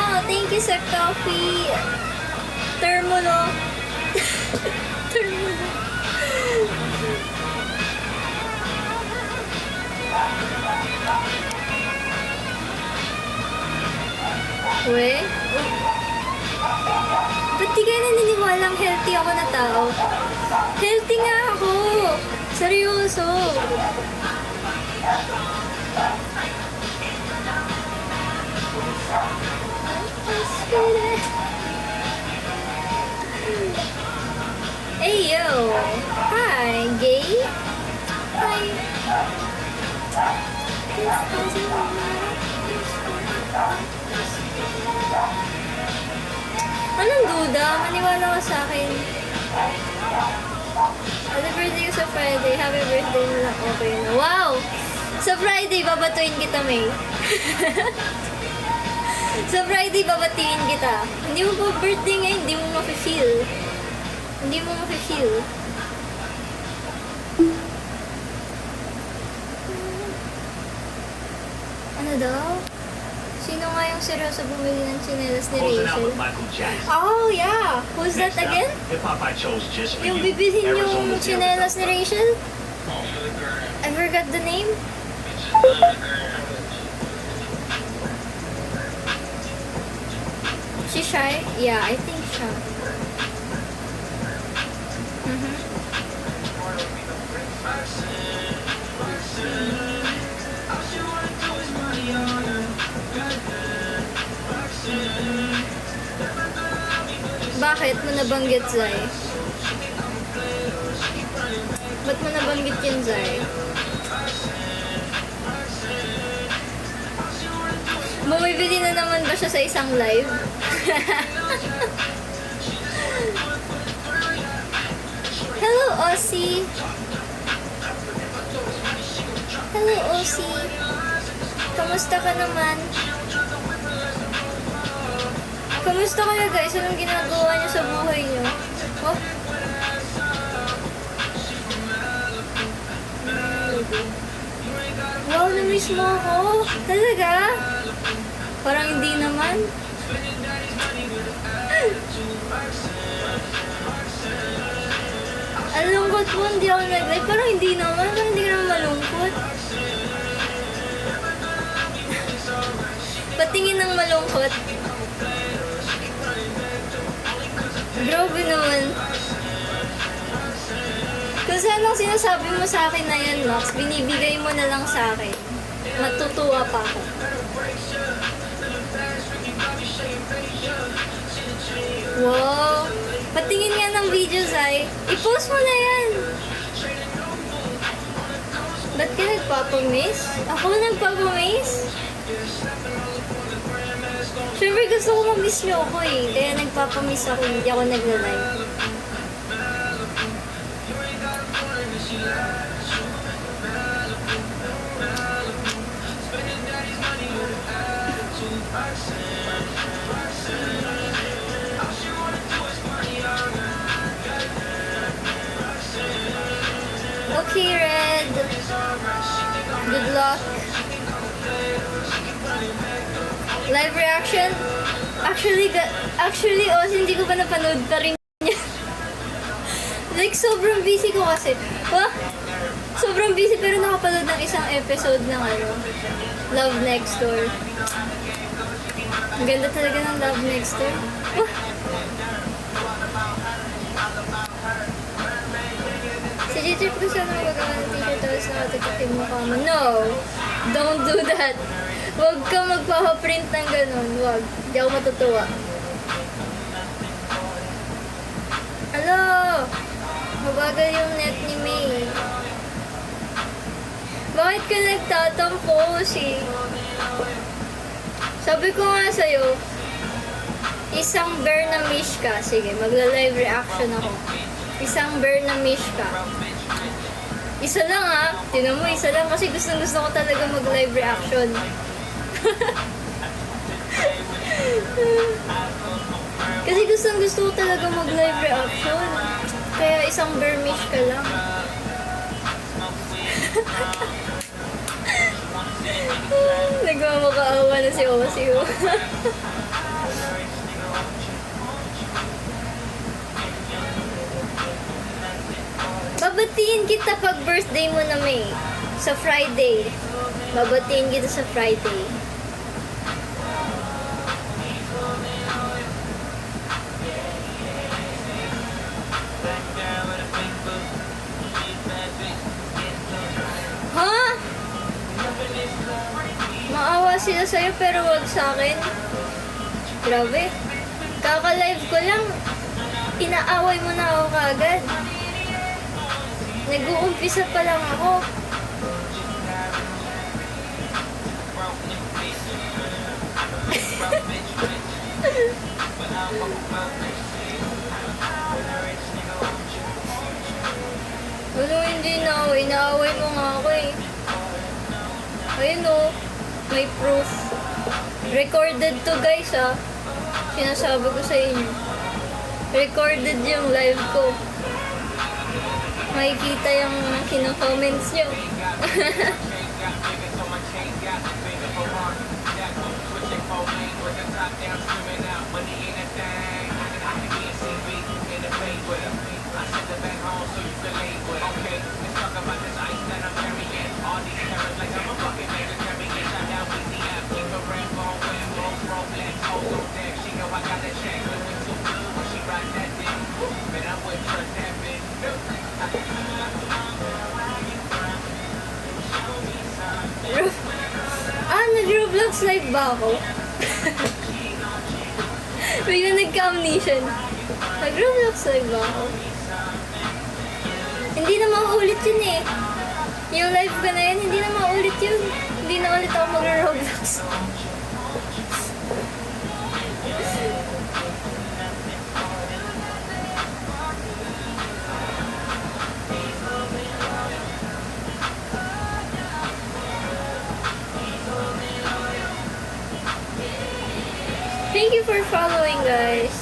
Wow, thank you sa coffee. Termulo. Termulo. We? Ba't di kayo naniniwalang healthy ako na tao? Healthy nga ako! Seryoso! Hey yo! Hi, gay? Hi! Anong duda? Maniwala ka sa akin. Happy birthday ko sa Friday. Happy birthday na lang. Okay na. Wow! Sa Friday, babatuin kita, May. Sa Friday, babatuin kita. Hindi mo pa birthday ngayon, hindi mo mafe-feel. Hindi mo mafe-feel. Ano daw? Sino nga yung seryoso bumili ng tsinelas ni Rachel? Oh, yeah! Who's that again? Yung bibilhin yung tsinelas ni Rachel? I forgot the name. She shy? Yeah, I think siya. Bakit mo nabanggit, Zay? Ba't mo nabanggit yun, Zay? Bumibili na naman ba siya sa isang live? Hello, Aussie! Hello, Aussie! Kamusta ka naman? Kamusta kayo, guys? Anong ginagawa niyo sa buhay niyo? Oh? Wow, na-miss mo ako. Talaga? Parang hindi naman. Ang lungkot mo, hindi ako nag-live. Parang hindi naman. Parang hindi ka naman malungkot. Patingin ng malungkot. Grabe naman. Kung saan ang sinasabi mo sa akin na yan, Max, binibigay mo na lang sa akin. Matutuwa pa ako. Wow! Patingin nga ng videos ay, i-post mo na yan! Ba't ka nagpapamiss? Ako nagpapamiss? Siyempre gusto ko mag-miss nyo ako eh. Kaya nagpapamiss ako, hindi ako nagla-live. Okay, Red. Good luck. Live reaction? Actually, hindi ko pa napanood pa rin niya. Like, sobrang busy ko kasi. Sobrang busy pero nakapanood ng isang episode ng Love Next Door. Ang ganda talaga ng Love Next Door. Si J-Trip ko sana magagawa ng t-shirt tapos nakatatak yung mukha mo. No! Don't do that! Huwag ka magpapaprint ng ganun. Huwag. Di ako matutuwa. Hello! Mabagal yung net ni May. Bakit ka nagtatampo, si? Sabi ko nga sa'yo, isang bear na mish ka. Sige, magla-live reaction ako. Isang bear na mish ka. Isa lang ha. Tinan mo, isa lang kasi gusto ko talaga mag-live reaction. Kasi gusto ko talaga mag-live reaction. Kaya isang bear mish ka lang. Nagmamakaawa na si Osio. Babatiin kita pag birthday mo na, May. Sa Friday. Babatiin kita sa Friday. Ha? Maawa sila sa'yo pero wag sa akin. Grabe. Kaka-live ko lang, inaaway mo na ako kaagad. Nag-uumpisa pa lang ako. Ano hindi na ako? Inaaway mo nga ako eh. Ayun o. May proof. Recorded to guys ah. Sinasabi ko sa inyo. Recorded yung live ko. Makikita yung kino-comments nyo. Nag-Roblox live ba ako? Bigla nagka-amnesia. Nag-Roblox live ba ako? Hindi na maulit yun eh. Yung live ko na yun, hindi na maulit yun. Hindi na ulit ako mag-Roblox. Thank you for following, guys.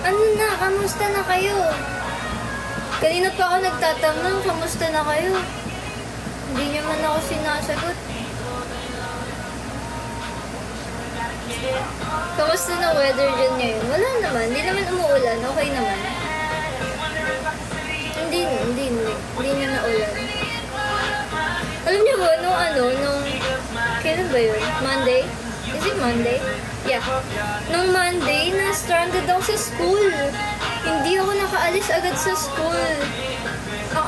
Ano na? Kamusta na kayo? Kanina pa ako nagtatanong, kamusta na kayo? Hindi niyo man ako sinasagot. Kamusta na weather dyan ngayon? Wala naman. Hindi naman umuulan. Okay naman. Hindi na naulan. Alam niyo ba, nung kailan ba yun? Monday? Is it Monday? Yeah. Nung Monday, na-stranded ako sa school. Hindi ako nakaalis agad sa school. Ang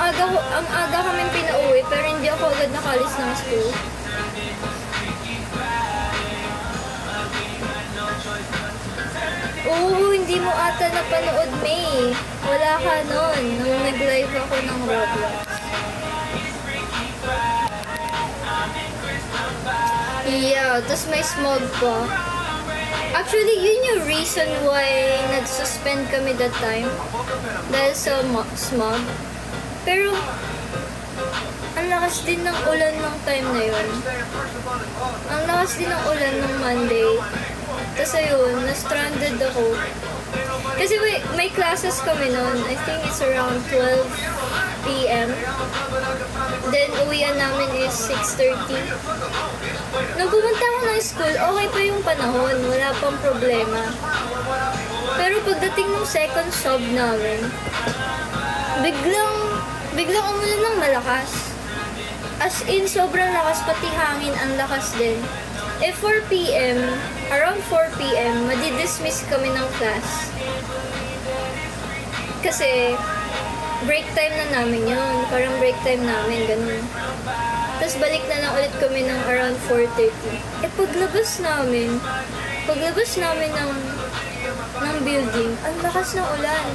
aga kami pinauwi, pero hindi ako agad nakaalis ng school. Oo, hindi mo ata napanood, May. Wala ka nun, nung nag-live ako ng Roblox. Yeah, tas may smog pa. Actually, yun yung reason why nag-suspend kami that time. Dahil sa smog. Pero, ang lakas din ng ulan ng time na yun. Ang lakas din ng ulan ng Monday. Tapos ayun, na-stranded ako. Kasi may classes kami noon. I think it's around 12 p.m. Then, uwian namin is 6:30. Nung pumunta ako ng school, okay pa yung panahon. Wala pang problema. Pero pagdating ng second sub namin, biglang umulan ng malakas. As in, sobrang lakas, pati hangin ang lakas din. 4 p.m., around 4 p.m., madi-dismiss kami ng class. Kasi, break time na namin yun. Parang break time namin, ganun. Tapos balik na lang ulit kami ng around 4:30. Paglabas namin ng building, ang lakas ng ulan.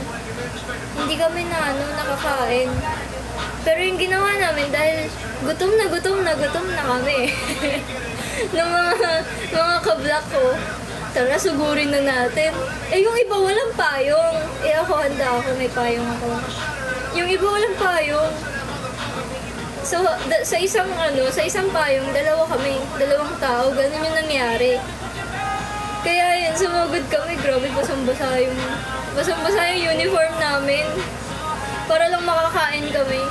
Hindi kami nakakain. Pero yung ginawa namin, dahil gutom na kami. ng mga ka-block ko, tara, sugurin na natin. Yung iba walang payong. Ako, handa ako, may payong ako. Yung iba walang payong. So, sa isang payong, dalawang tao, ganun yung nangyari. Kaya yun, sumugod kami, grabe, basang-basa yung uniform namin. Para lang makakain kami.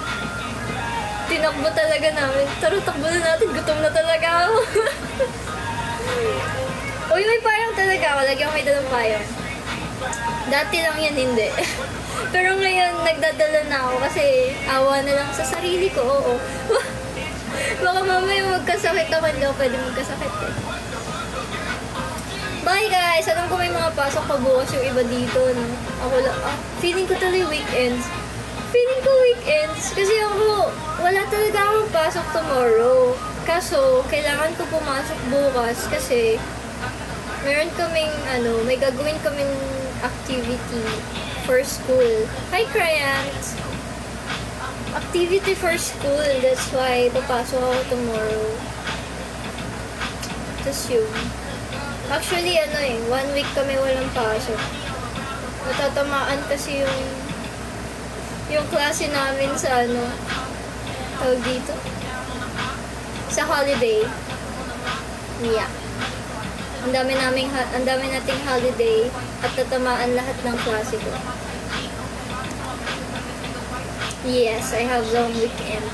Tinakbo talaga namin. Tara, takbo na natin, gutom na talaga ako. Uy, may payong talaga ako, lagi ako may dalang payong. Dati lang yan, hindi. Pero ngayon, nagdadala na ako kasi awa na lang sa sarili ko, oo. Baka mamaya magkasakit ako, hindi ako pwede magkasakit eh. Bye guys! Alam ko may mga pasok pa bukas yung iba dito, no? Ako lang, feeling ko tuloy weekends. Feeling ko weekends. Kasi ako, wala talaga akong pasok tomorrow. Kaso, kailangan ko pumasok bukas kasi meron kaming, may gagawin kaming activity for school. Hi, Cryant! Activity for school. That's why papasok ako tomorrow. Tapos yun. Actually, 1 week kami walang pasok. Natatamaan kasi yung klase namin sa tawag dito? Sa holiday. Yeah. Ang dami nating holiday at tatamaan lahat ng klase ko. Yes, I have long weekend.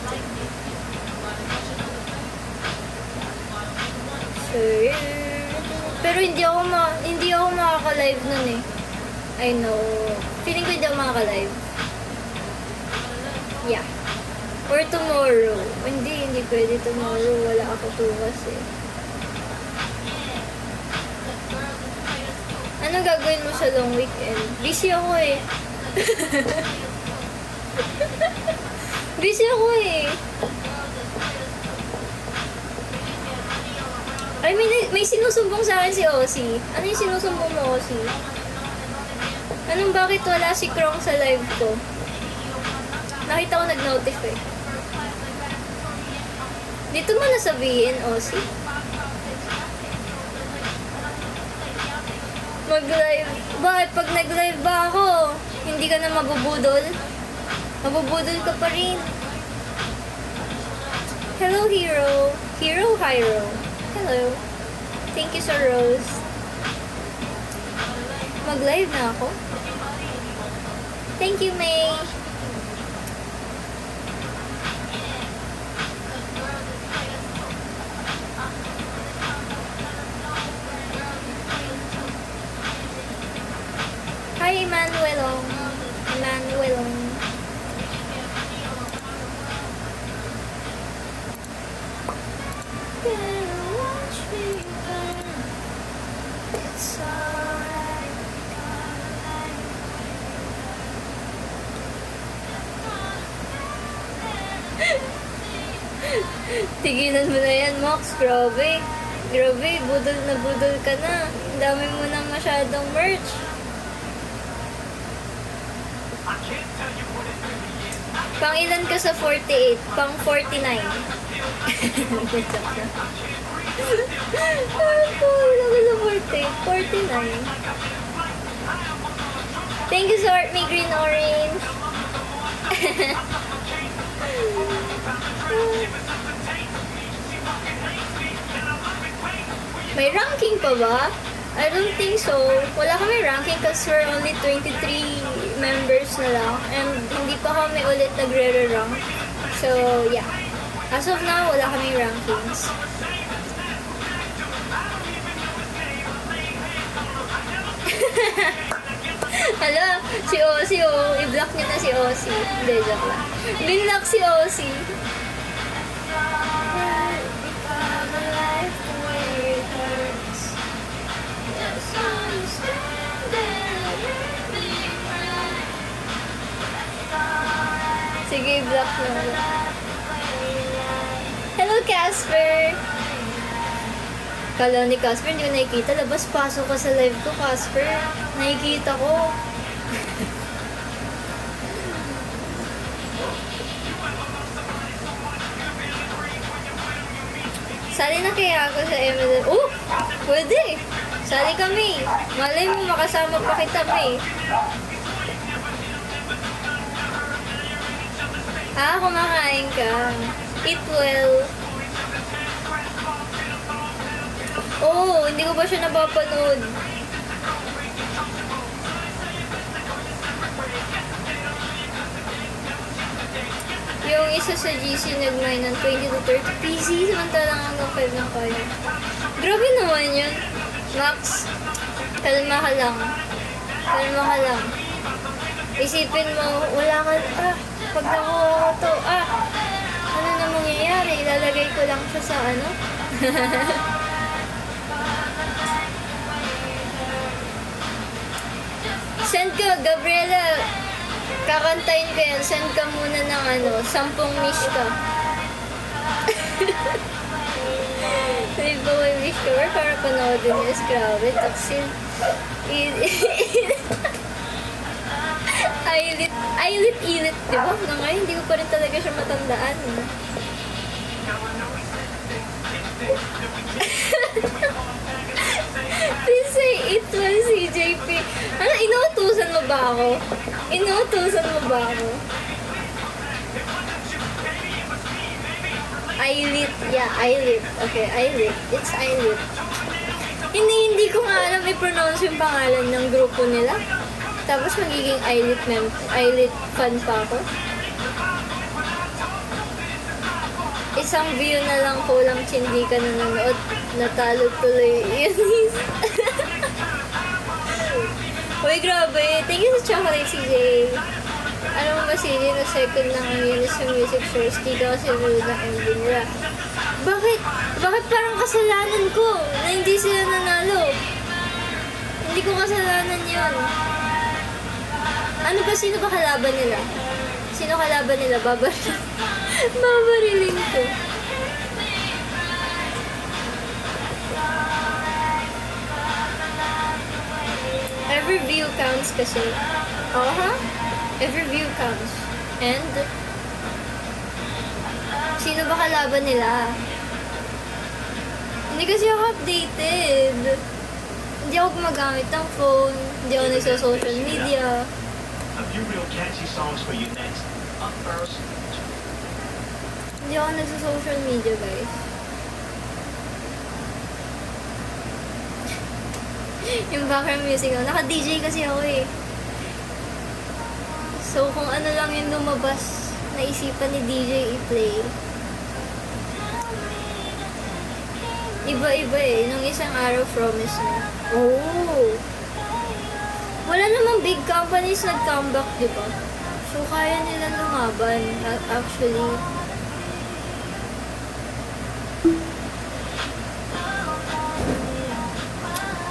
Sure. Pero hindi ako makaka-live nun eh. I know. Feeling ko hindi ako makaka-live. Yeah. Or tomorrow. Hindi pwede tomorrow. Wala ako tuwas eh. Anong gagawin mo sa long weekend? Busy ako eh. Busy ako eh. Ay, may sinusumbong sa akin si Ozzy. Ano yung sinusumbong mo, Ozzy? Anong bakit wala si Krong sa live ko? Nakita ko nag-notif eh. Dito mo nasabihin, Ozzy. Mag-live. Bakit? Pag nag-live ba ako, hindi ka na mabubudol? Mabubudol ka pa rin. Hello, Hero. Hero. Hello. Thank you, Sir Rose. Mag-live na ako. Thank you, May. Hi, Emmanuelong. Tigilan mo na yan, Mox. Grabe, budol na budol ka na. Ang dami mo nang masyadong merch. Pang ilan ka sa 48? Pang 49. Ilan ka sa 48? 49. Thank you, Sort Me Green Orange. May ranking pa ba? I don't think so. Wala kami ranking kasi we're only 23 members na lang and hindi pa kami ulit nagre-rank. So, yeah. As of now, wala kami rankings. Hala, si Ozzy, i-block niyo na si Ozzy. Hindi, joke lang. Binlock si Ozzy. Sige, block na. Hello, Casper! Kala ni Casper, hindi ko nakikita. Labas-pasok ka sa live ko, Casper. Nakikita ko. Sali na kaya ako sa ML. Oh! Pwede! Sali kami. Malay mo, makasama pa kita, May. Kumakain ka. Eat well. Oh, hindi ko ba siya napapanood? Yung isa sa GC nag-mine ng 20 to 30 PC, samantalang hanggang 5 lang kaya. Grabe naman yun. Max, kalma ka lang. Kalma ka lang. Isipin mo, wala ka, pag nakuha ko to, ano na mangyayari? Ilalagay ko lang siya sa ano? Send ka, Gabriela. Kakantayin ko yan. Send ka muna ng 10 wish ka. Hindi ba may wish ka? Or para panoodin niya. Grabe, taksin. Ilit, di ba? Hanggang ngayon, hindi ko pa rin talaga siya matandaan. Please say it was CJP. Ano, inuutusan mo ba ako? Ilit. Yeah, Ilit. Okay, Ilit. It's Ilit. Hindi ko nga alam i-pronounce yung pangalan ng grupo nila. Tapos magiging Ilit fan pa ako. Isang view na lang kulang hindi ka nanonood. Natalo tuloy yun. Uy, grabe. Thank you sa chocolate, CJ. Alam mo ba, CJ, na second lang ang yun sa music source. Di ka kasi nanonood ng MV nila. Bakit? Bakit parang kasalanan ko na hindi sila nanalo? Hindi ko kasalanan yun. Ano ba? Sino ba kalaban nila? Babarilin ko. Every view counts kasi. Every view counts. And sino ba kalaban nila? Hindi kasi ako updated. Hindi ako gumagamit ng phone. Hindi ako nagsa-social media. A few real catchy songs for you next. Up first. Hindi ako nagsa-social media, guys. Yung background music ako. Naka-DJ kasi ako eh. So, kung ano lang yung lumabas, naisipan ni DJ i-play. Iba-iba eh. Nung isang araw, promise na. Oh! Wala namang big companies nag-comeback, di ba? So, kaya nila lumaban, actually.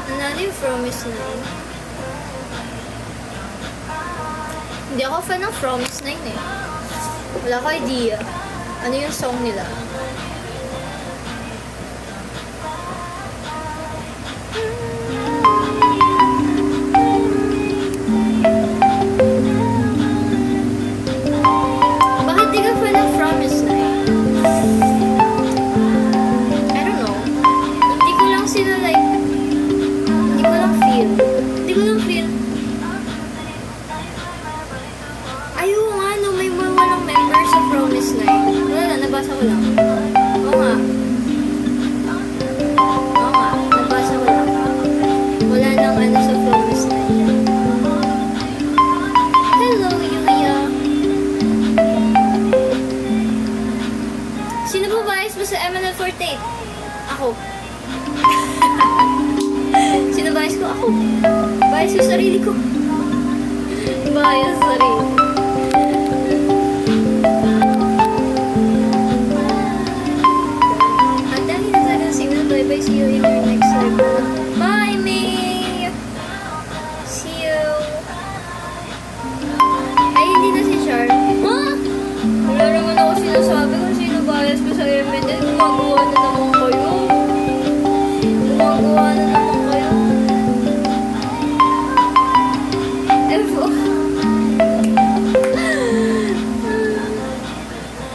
Nanalo yung Promise na yun. Hindi ako fan ng Promise 9 eh. Wala ko idea. Ano yung song nila? Bakit di ka fan ng Promise 9? I don't know. Hindi ko lang sila like... Hindi ko lang feel. Ayaw nga, no, may walang members sa Promise 9. Wala na, nabasa ko lang. Oo nga, nabasa ko lang. Wala nang ano sa Promise 9. Hello, Yuya. Sino ba bias mo sa MNL48? Ako. Sino bias ko? Ako. Bias ko sarili ko. Bias sarili. Bye-bye, see you in our next live. Bye, May! See you! Ay, hindi na si Char. Ha? Wala naman ako sinasabi kung sino bias ko sa MNL. Gumagawa na naman kayo. FO.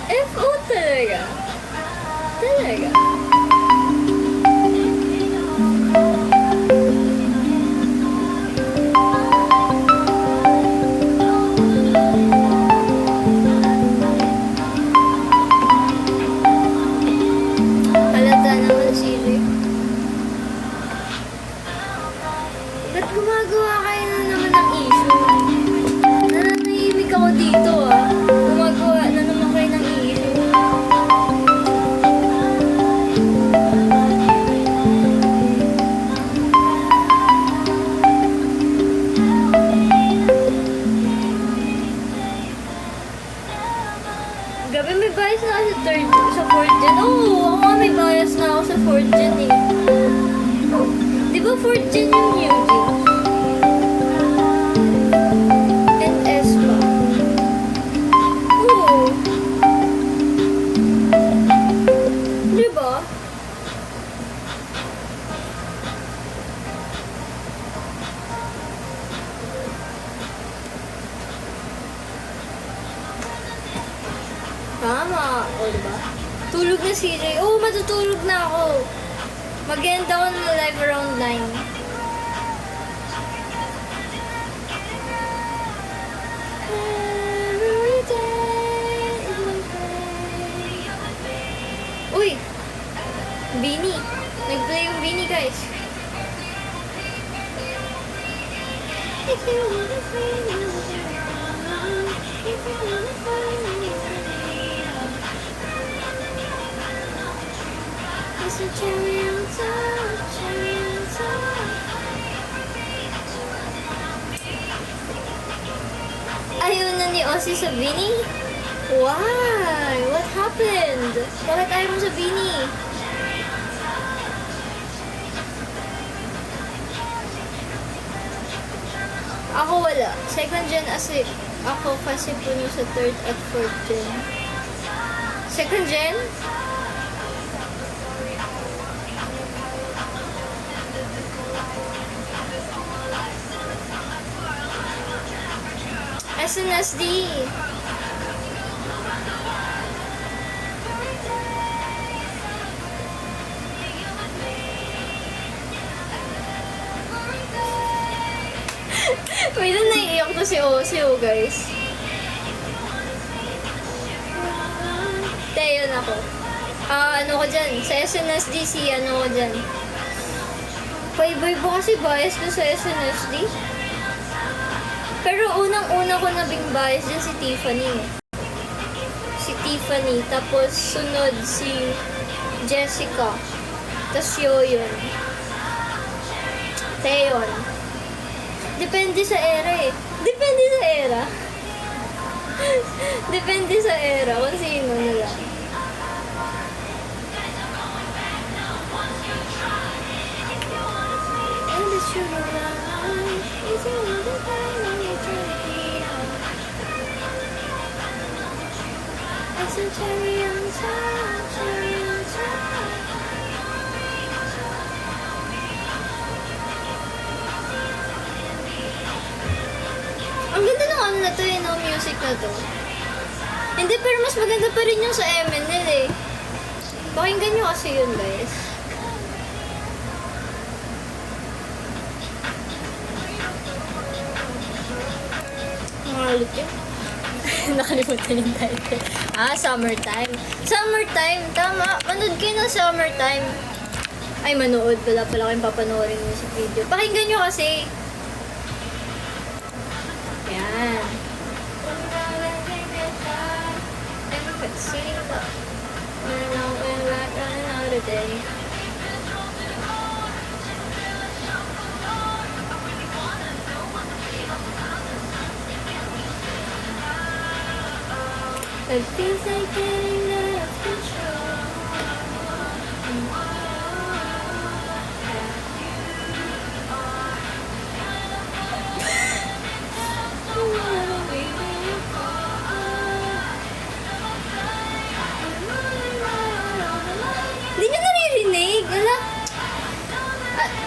FO talaga. Grabe, may bias na ako sa third, sa fourth gen. Oo, ako nga may bias na ako sa fourth gen eh. Di ba fourth gen yung new gen? And S pa. Oo. Di ba? Tama. O, diba? Tulog na si Jay. Oo, matutulog na ako. Mag-end ako ng live around 9. Every day is my day. Uy! Bini. Nag-play yung Bini, guys. If you wanna find me, if you wanna find me, it's a cherry on top, cherry on top. Ayaw na ni Ozzy sa Bini? Why? What happened? Bakit ayaw mo sa Bini? Ako wala. Second gen ako kasi puno sa third at fourth gen. Second gen? SNSD. Wait, na naiiyak to si Osio, guys. Te, yun ako. Ano ko dyan? Sa SNSD, ano ko dyan? Payboy po kasi bias ko sa SNSD. Pero unang-una ko nabing bias dyan si Tiffany. Si Tiffany. Tapos sunod si Jessica. Tapos Yoyon. Taeyeon. Depende sa era eh. Depende sa era. Depende sa era. Kung sino na lang. And the sugar line is a little time when you drink it out. It's a cherry on top, cherry on top. Ang ganda ng ano na to eh, no? Music na to. Hindi, pero mas maganda pa rin yung sa MNL eh. Pakinggan nyo kasi yun, guys. Nangalit yun. Nakalimutan yung title. Summertime. Summertime, tama. Manood kayo ng Summertime. Ay, manood. Pala kayong papanoorin music video. Pakinggan nyo kasi. Yan. Another day. It feels like getting out of control. Hindi nyo naririnig? Ala?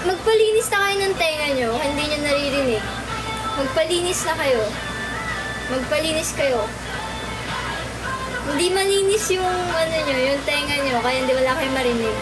Magpalinis na kayo ng tenga nyo. Hindi nyo naririnig. Magpalinis na kayo. Magpalinis kayo. Hindi malinis yung ano nyo, yung tenga nyo, kaya hindi wala kayong marinig.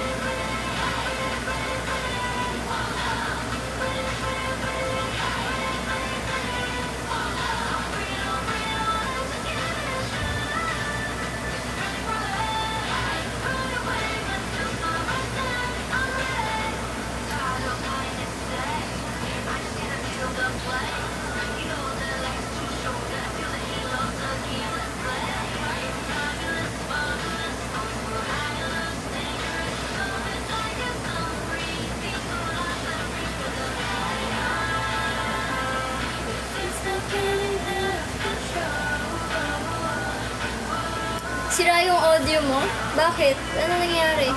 Sira yung audio mo? Bakit? Ano nangyari?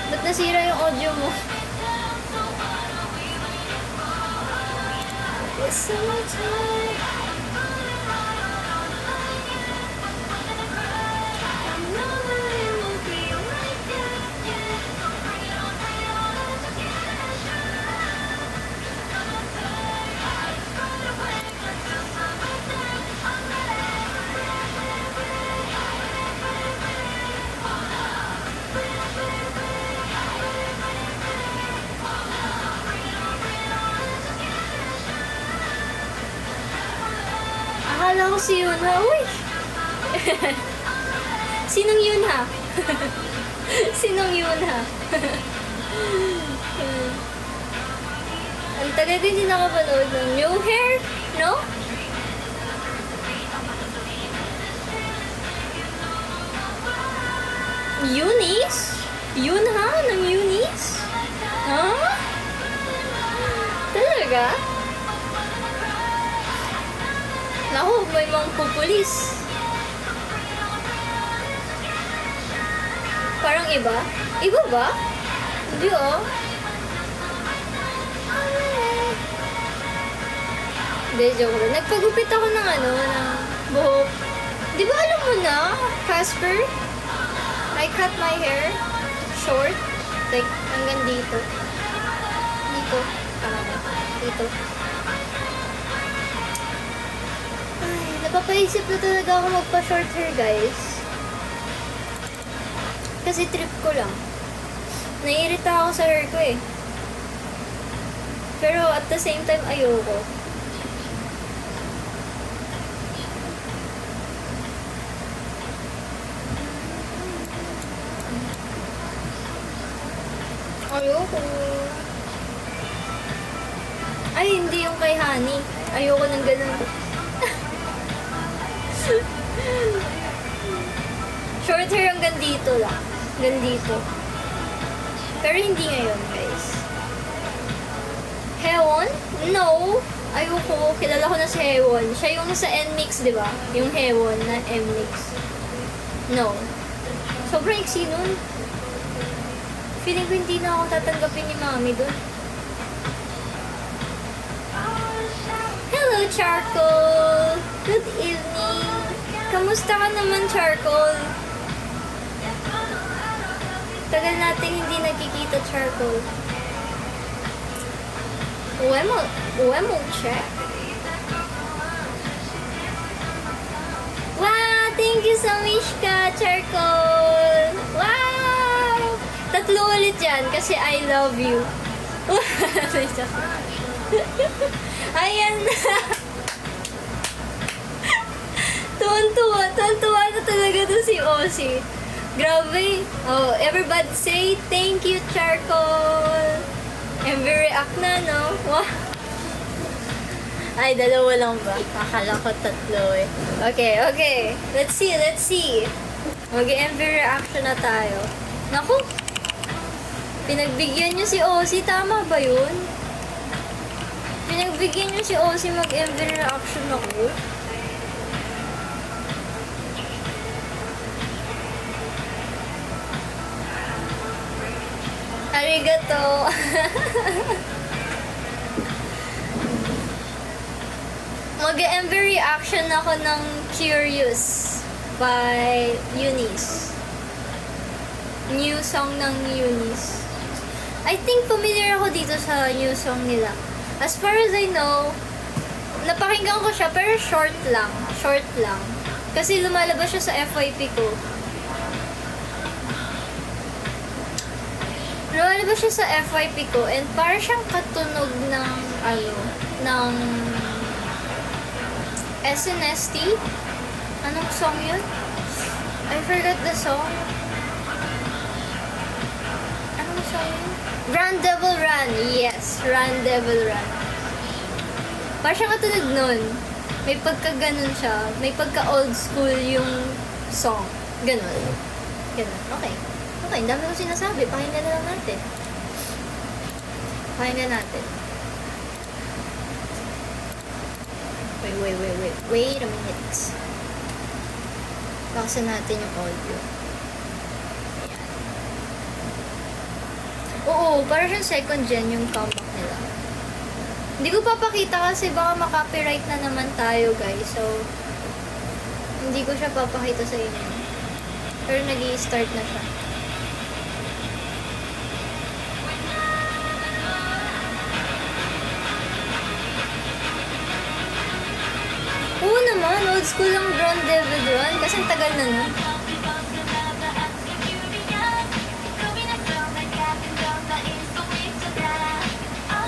Ba't nasira yung audio mo? It's summertime. I know that it will be like that. Akala ko si Yunha. Uy! Sinong Yunha? Sinong Yunha? Ang tagal ko hindi nakapanood ng New Hair, no? Eunice? Yunha ng Eunice? Huh? Talaga? Naku, may mga pupulis. Parang iba? Iba ba? Hindi oh. Hindi, joke lang. Nagpagupit ako ng ng buhok. Di ba alam mo na, Casper? I cut my hair short. Like, hanggang dito. Dito. Dito. Ay, napapaisip na talaga ako magpa-short hair, guys. Kasi trip ko lang. Naiirita ako sa hair ko eh. Pero at the same time, ayoko. Ayoko. Ay, hindi yung kay Honey. Ayoko ng ganun. Short hair hanggang dito lang. Hanggang dito. Pero hindi ngayon, guys. Hewon? No. Ayoko. Kilala ko na si Hewon. Siya yung sa NMIX, di ba? Yung Hewon na NMIX. No. Sobrang iksi nun. Feeling ko hindi na ako tatanggapin ni Mami doon. Hello, Charcoal! Good evening! Kamusta ka naman, Charcoal? Tagal natin hindi nagkikita, Charcoal. Wemo check? Wow! Thank you so much ka, Charcoal! Wow! Tatlo ulit yan kasi I love you. Ayan na. Tuwan-tuwa na talaga to si Ozzy. Grabe. Oh, everybody say thank you, Charcoal. MV react na, no? Wow. Ay, dalawa lang ba? Akala ko tatlo eh. Okay. Let's see. Mag-MV reaction na tayo. Naku. Pinagbigyan niyo si Ozzy, tama ba yun? Pinagbigyan niyo si Ozzy mag-MV reaction ako. Arigato! Mag-MV reaction ako ng Curious by Eunice. New song ng Eunice. I think familiar ako dito sa new song nila. As far as I know, napakinggan ko siya pero short lang. Kasi lumalabas siya sa FYP ko. Lumalabas siya sa FYP ko and para siyang katunog ng ng SNSD. Anong song yun? I forgot the song. Anong song yun? Run Devil Run. Yes, Run Devil Run. Parang siyang katulad nun. May pagka-ganon siya. May pagka-old school yung song. Ganon. Okay, ang dami ko sinasabi. Pakinggan na lang natin. Wait a minute. Buksan natin yung audio. Oo, para siyang second gen yung comeback nila. Hindi ko papakita kasi baka makopyright na naman tayo, guys. So, hindi ko siya papakita sa inyo. Pero nag-i-start na siya. Oo naman, old school lang Brown Devil Run. Kasi ang tagal na nun.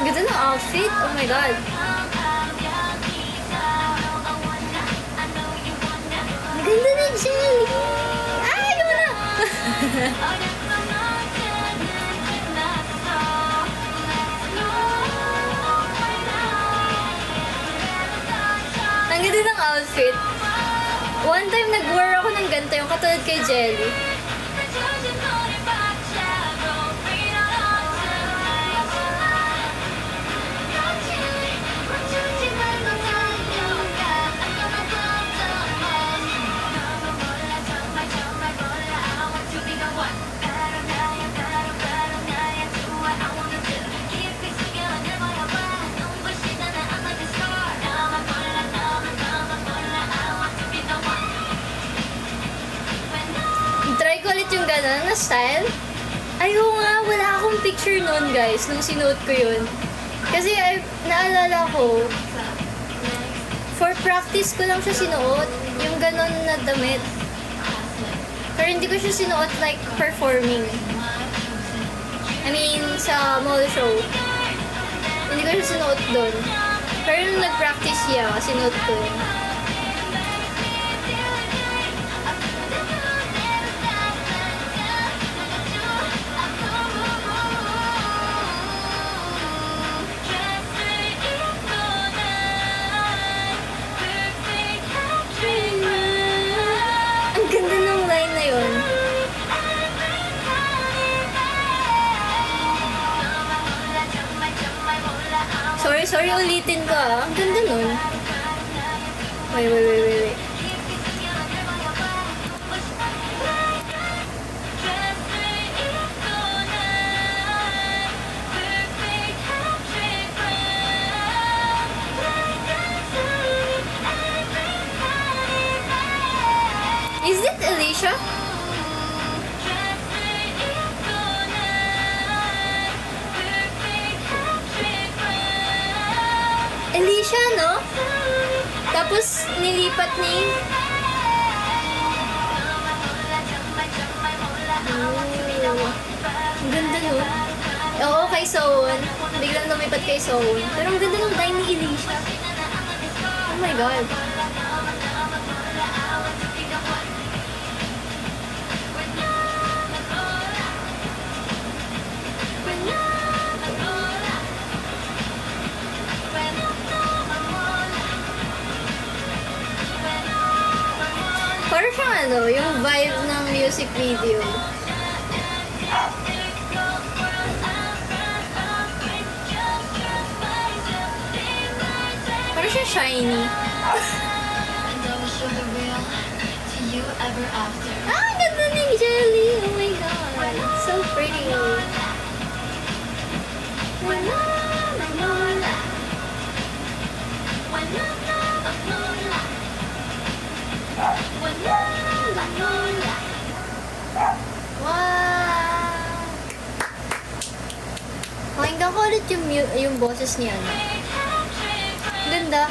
Ganda ng outfit. Oh my god. Ang ganda na Jelly. Ay, yun na. Ang ganda ng outfit. One time nag-wear ako ng ganito yung katulad kay Jelly. Try ko ulit yung gano'n na style. Ayaw nga, wala akong picture noon guys, nung sinuot ko yun. Kasi naalala ko, for practice ko lang siya sinuot, yung gano'n na damit. Pero hindi ko siya sinuot like performing. I mean, sa mall show. Hindi ko siya sinuot doon. Pero nung nag-practice siya, sinuot ko yun. Ang ganda ng line na yun. Sorry, ulitin ko ah. Ang ganda nun. Wait. Is it Alicia? Alicia, no? Tapos, nilipat ni... Ang ganda nun. Oo, kay Soon. Biglang lumipat kay Soon. Pero ang ganda ng line ni Alicia. Oh my God. Parang siyang ano, yung vibe ng music video. Parang siyang shiny. Ah, ang ganda ng Jelly! Oh my God! So pretty! Wow! Pakinggan ko ulit yung boses niya. No? Ganda.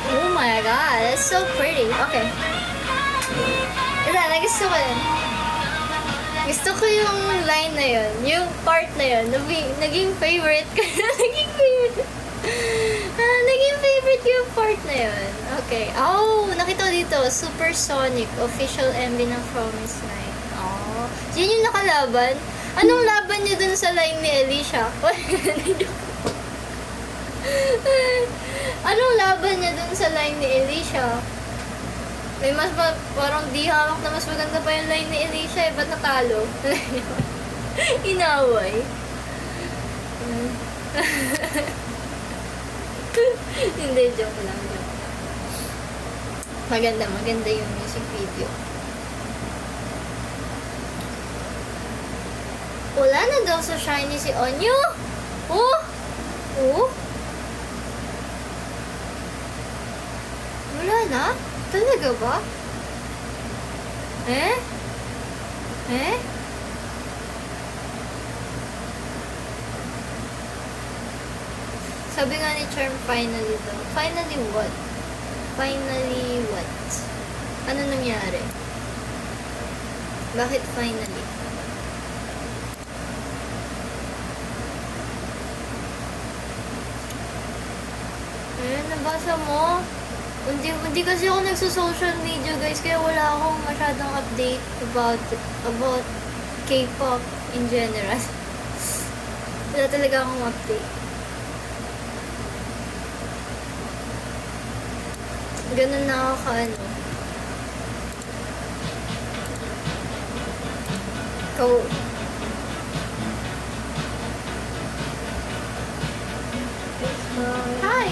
Oh my God, that's so pretty. Okay. Ito, nagusto ko yun. Gusto ko yung line na yun. Yung part na yun. Naging favorite ko. Naging favorite yung part na yun. Okay. Oh, nakita ko dito. Supersonic. Official MV ng Promise Night. Oh. Yun yung nakalaban. Anong laban niyo dun sa line ni Alicia? Anong laban niya dun sa line ni Alicia? May parang di hawak na mas maganda pa yung line ni Alicia eh. Ba't natalo? Inaway. Hindi, joke lang. Maganda yung music video. Wala na daw sa shiny si Onyo. Oh! Oh! Wala na? Talaga ba? Eh? Eh? Sabi nga ni Charm, finally daw. Finally what? Finally what? Ano nangyari? Bakit finally? Eh, nabasa mo? Hindi kasi ako nagsa-social media, guys, kaya wala akong masyadong update about K-pop in general. Wala talaga akong update. Ganun na ako ka-ano. Hi!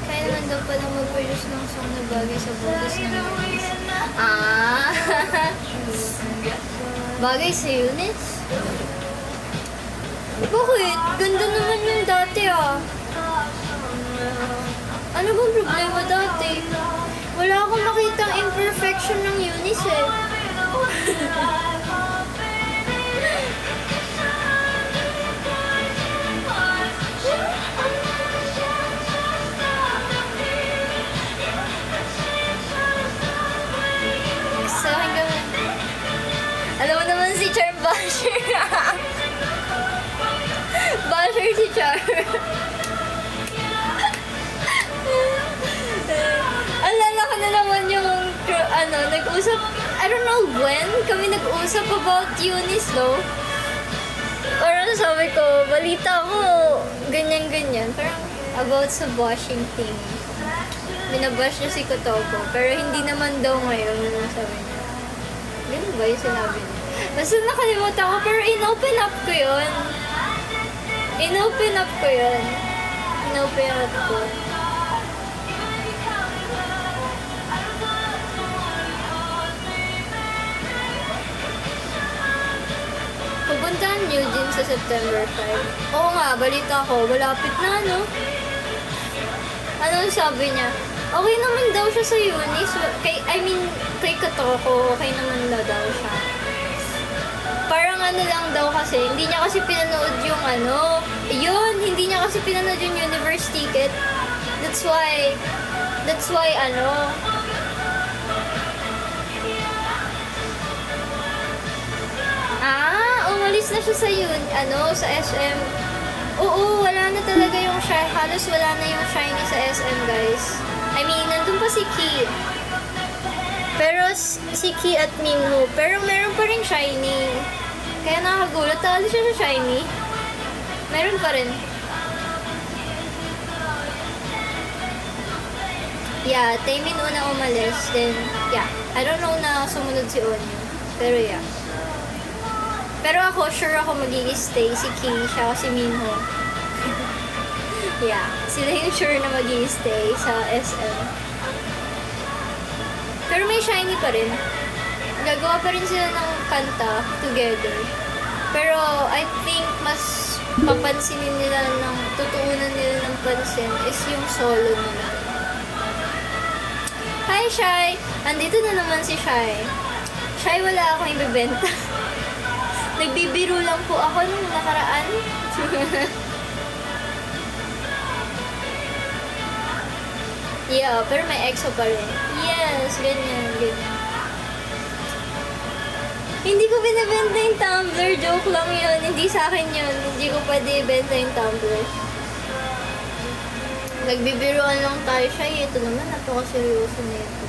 Kaya naman daw palang mag-produce ng song na bagay sa boses ng Eunice. Ah! Bagay sa Eunice? Bakit? Ganda naman yung dati ah. Ano bang problema dati? Wala akong makitang imperfection ng Eunice eh. Sa akin gawin. Alam mo naman si Char Basher. Basher si Char. Alala ko na naman yung nag-usap, I don't know when kami nag-usap about Eunice, no? Parang sabi ko, balita ko, ganyan-ganyan. Parang about sa bashing thing. Binabash niya si Kotoko, pero hindi naman daw ngayon, sabi niya. Ganun ba yung sinabi niya? Basta nakalimutan ko, pero in-open up ko yun. In-open up ko. Pupuntahan niyo din sa September 5. Oo nga, balita ko, malapit na, no? Ano sabi niya? Okay naman daw siya sa Eunice. Kay Kotoko, okay naman daw siya. Parang ano lang daw kasi, hindi niya kasi pinanood yung hindi niya kasi pinanood yung Universe ticket. That's why, umalis na siya sa SM. Oo, wala na talaga yung shiny. Halos wala na yung shiny sa SM, guys. Nandun pa si Ki. Pero si Ki at Minho. Pero meron pa rin shiny. Kaya nakakagulat. Alis siya sa shiny. Meron pa rin. Yeah, Taemin una umalis. Then, yeah. I don't know na sumunod si Onyo. Pero yeah. Pero ako, sure ako mag-i-stay si Ki, siya si Minho. Yeah, sila yung sure na mag-i-stay sa SM. Pero may shiny pa rin. Gagawa pa rin sila ng kanta together. Pero I think mas papansinin nila tutuunan nila ng pansin is yung solo nila. Hi, Shai! Andito na naman si Shai. Shai, wala akong ibibenta. Nagbibiro lang po ako nung nakaraan. Yeah, pero may EXO pa rin. Yes, ganyan. Hindi ko binibenta yung tumbler. Joke lang yun. Hindi sa akin yun. Hindi ko pwede ibenta yung tumbler. Nagbibiroan lang tayo siya. Ito naman, napakaseryoso na ito.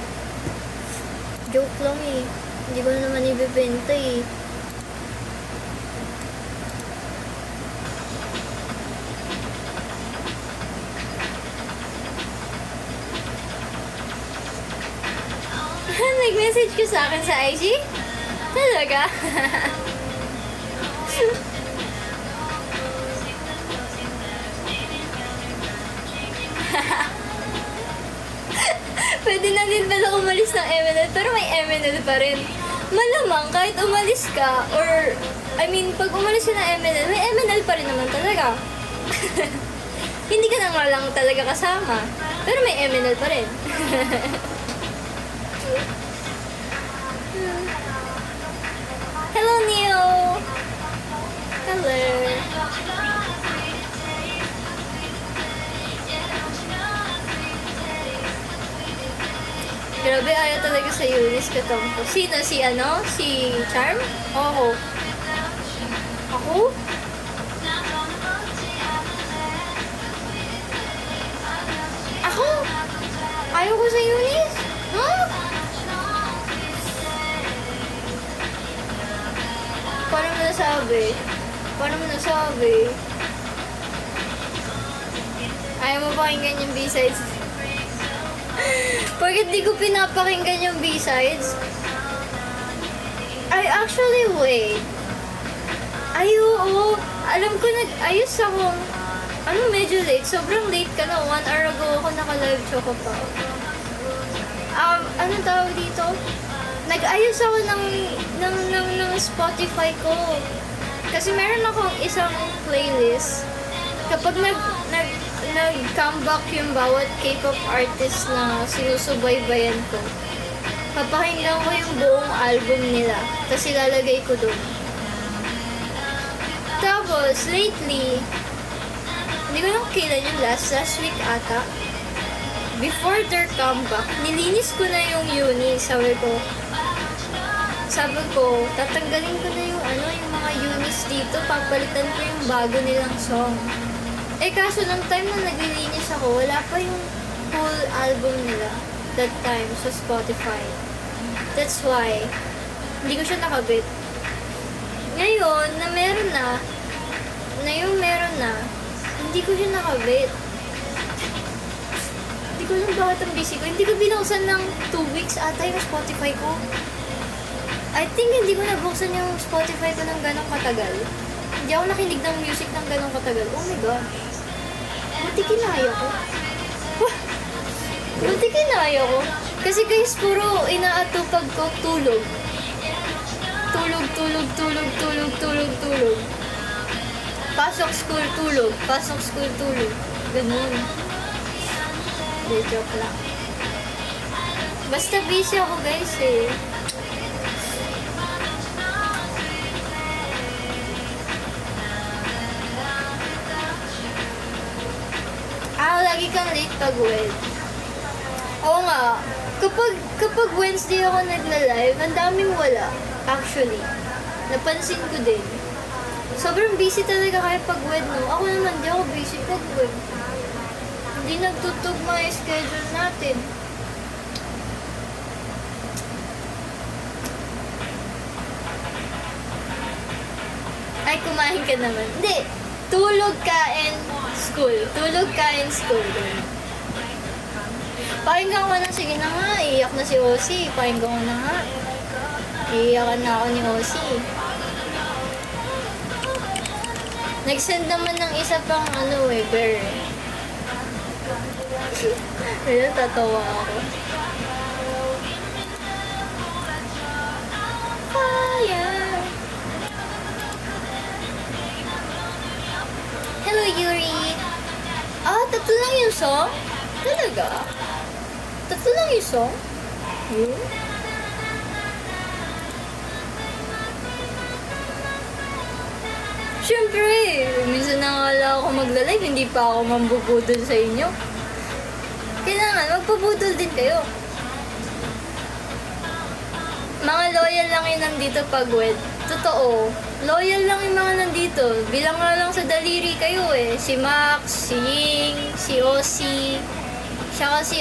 Joke lang eh. Hindi ko naman ibibenta eh. Nag-message ka sa akin sa IG? Talaga? Pwede na din pala umalis ng MNL, pero may MNL pa rin. Malamang kahit umalis ka, or, I mean, pag umalis ka ng MNL, may MNL pa rin naman talaga. Hindi ka na nga lang talaga kasama, pero may MNL pa rin. Hello, Neo! Hello! Grabe, ayaw talaga sa Eunice katampo. Sino? Si ano? Si Charm? Oo. Ako? Ako? Ayaw ko sa Eunice? Huh? Paano mo nasabi? Paano mo nasabi? Ayaw mo pakinggan yung B-sides? Bakit di ko pinapakinggan yung B-sides? I actually wait. Ay, oo. Alam ko ayos akong, medyo late. Sobrang late ka na. 1 hour ago ako naka-live choco pa. Anong tawag dito? Nag-ayos ako ng Spotify ko. Kasi meron akong isang playlist. Kapag nag-comeback yung bawat K-pop artist na sinusubaybayan ko, papakinggan ko yung buong album nila. Tapos ilalagay ko doon. Tapos, lately, hindi ko lang kailan yung last week ata. Before their comeback, nilinis ko na yung uni. Sabi ko, tatanggalin ko na yung mga unis dito, papalitan ko yung bago nilang song. Eh kaso nung time na naglilinis ako, wala pa yung full album nila that time sa Spotify. That's why, hindi ko siya nakabit. Ngayon, na meron na, hindi ko siya nakabit. Hindi ko alam bakit ang busy ko. Hindi ko binuksan ng 2 weeks ata yung Spotify ko. I think hindi ko nabuksan yung Spotify ko ng ganong katagal. Hindi ako nakinig ng music ng ganong katagal. Oh my God. Buti kinaya ko. Buti kinaya ko. Kasi guys, puro inaatupag ko tulog. Tulog. Pasok school, tulog. Pasok school, tulog. Ganun. Hindi, joke lang. Basta busy ako guys eh. Lagi kang late pag wed. Oo nga. Kapag Wednesday ako nagla-live, ang daming wala. Actually. Napansin ko din. Sobrang busy talaga kaya pag wed, no? Ako naman, di ako busy pag wed. Hindi nagtutugma yung schedule natin. Ay, kumain ka naman. Hindi. Tulog ka and school. Pakinggan ko na, sige na nga, iiyak na si Osi. Pakinggan ko na nga. Iiyakan na ako ni Osi. Nag-send naman ng isa pang bear. Kaya tatawa ako. Fire! Hello, Yuri! Tatlo lang yung song? Talaga? Tatlo lang yung song? Siyempre, minsan nakala ako magla-live, hindi pa ako mambubudol sa inyo. Kailangan, magpabudol din kayo. Mga loyal lang yung nandito pag wed. Totoo. Loyal lang yung mga nandito. Bilang nga lang sa daliri kayo eh. Si Max, si Ying, si Osi, saka si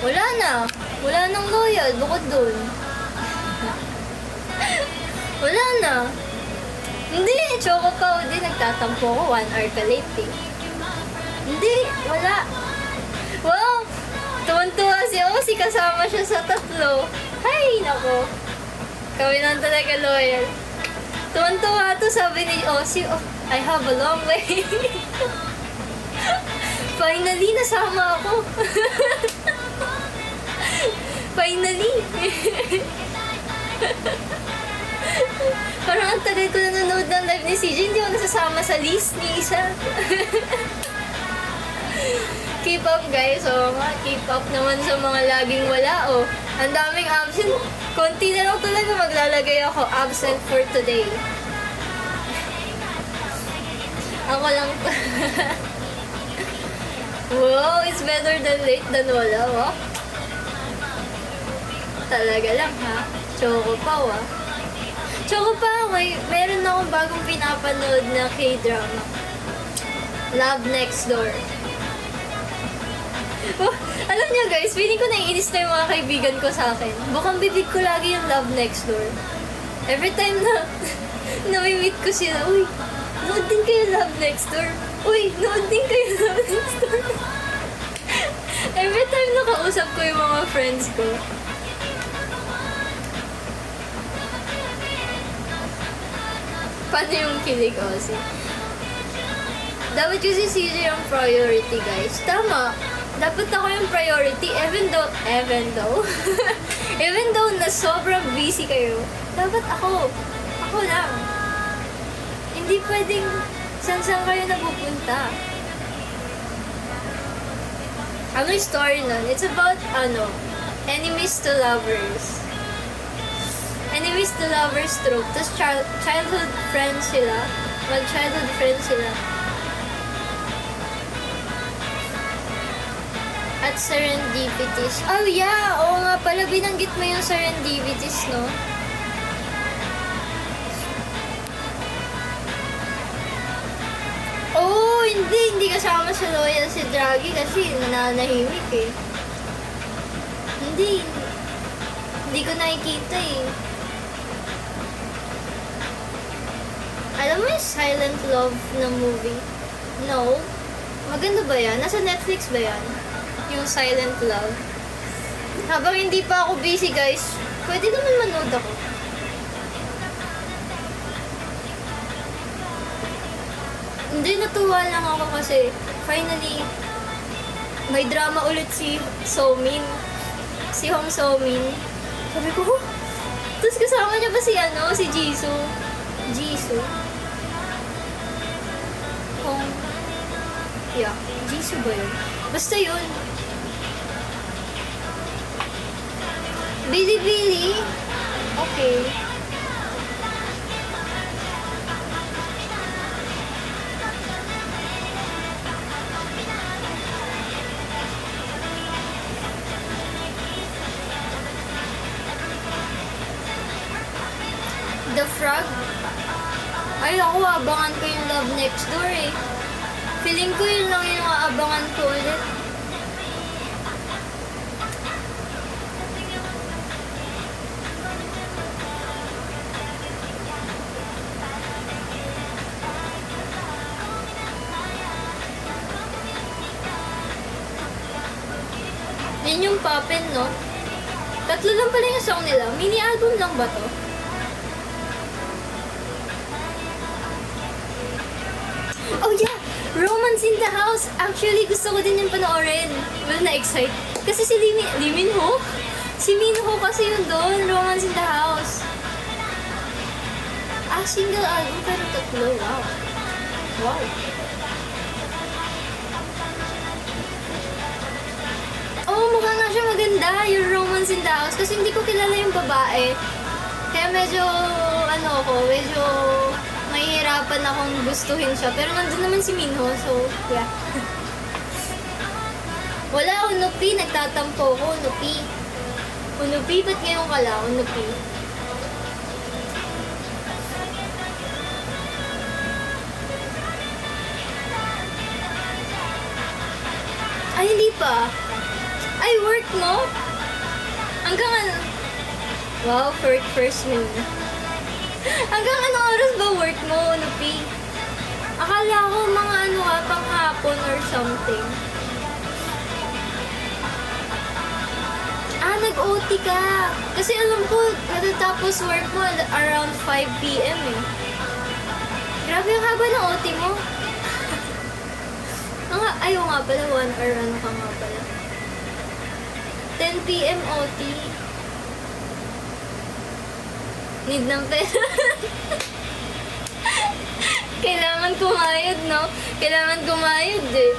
Wala na. Wala nang loyal bukod dun. Wala na. Hindi, Choco Pao din. Nagtatampo ko. 1 hour ka late eh. Hindi, wala. Wow! Tuwan-tuwa si Ozzy, kasama siya sa tatlo. Hay, nako. Kami lang talaga loyal. Tuwan-tuwa to, sabi ni Ozzy, oh, I have a long way. Finally, nasama ako. Finally. Parang ang tagal ko nanonood ng live ni CJ, hindi ako nasasama sa list ni isa. Keep up guys, oo nga, keep up naman sa mga laging wala, oh. Ang daming absent. Konti na lang talaga maglalagay ako absent for today. Ako lang. Wow, it's better than late than wala, oh. Talaga lang ha. Choco pa, ah. Choco pa, okay. Meron akong bagong pinapanood na K-drama. Love Next Door. Oh, alam niyo guys, feeling ko naiinis na yung mga kaibigan ko sa akin. Bukang bibig ko lagi yung Love Next Door. Every time na nami-meet ko sila, uy, nood din kayo Love Next Door. Uy, nood din kayo Love Next Door. Every time nakausap ko yung mga friends ko. Paano yung kilig, Ozzy? Dapat kasi CJ ang priority, guys. Tama. Dapat ako yung priority even though even though na sobrang busy kayo, dapat ako lang. Hindi pwedeng saan kayo napupunta. Ano yung story nun? It's about, enemies to lovers. Enemies to lovers trope. Tapos childhood friends sila. Mag-childhood friends sila. At serendipities. Oh yeah! Oo nga pala, binanggit mo yung serendipities, no? Oh, hindi kasama sa loyal si Draghi kasi nananahimik eh. Hindi ko nakikita eh. Alam mo yung Silent Love na movie? No? Maganda ba yan? Nasa Netflix ba yan? Yung Silent Love. Habang hindi pa ako busy guys, pwede naman manood ako. Hindi, natuwa lang ako kasi finally may drama ulit si Somin. Si Hong Somin. Sabi ko, huh? Tapos kasama niya pa si Jisoo. Jisoo. Hong. Yeah, Jisoo ba yun? Basta yun. Bilibili. Okay. The Frog. Ay, ako, abangan ko yung Love Next Door eh. Feeling ko yun lang yung aabangan ko ulit. Yan yung Poppin, no? Tatlo lang pala yung song nila. Mini-album lang ba to? Oh yeah! Romance in the House! Actually, gusto ko din yung panoorin. Well, na-excite. Kasi si Lee Min Ho? Si Min Ho kasi yun doon. Romance in the House. Ah, single album pero tatlo. Wow. Wow. Oh, mukha nga siya maganda, yung Romance in the House. Kasi hindi ko kilala yung babae. Kaya medyo mahihirapan akong gustuhin siya. Pero nandun naman si Minho, so, yeah. Wala, Unupi. Nagtatampo ko, Unupi. Unupi, ba't ngayon ka lang, Unupi? Ay, hindi pa. Ay, work mo? Hanggang ano? Wow, first move. Hanggang anong oras ba work mo, Nupi? Akala ko mga panghapon or something. Nag-OT ka. Kasi alam ko, natatapos work mo around 5 p.m. eh. Grabe ang haba ng OT mo. Ayaw nga pala, 1 hour ano ka nga pala. 10 p.m. OT. Need ng pera. Kailangan kumayod, no? Kailangan kumayod eh.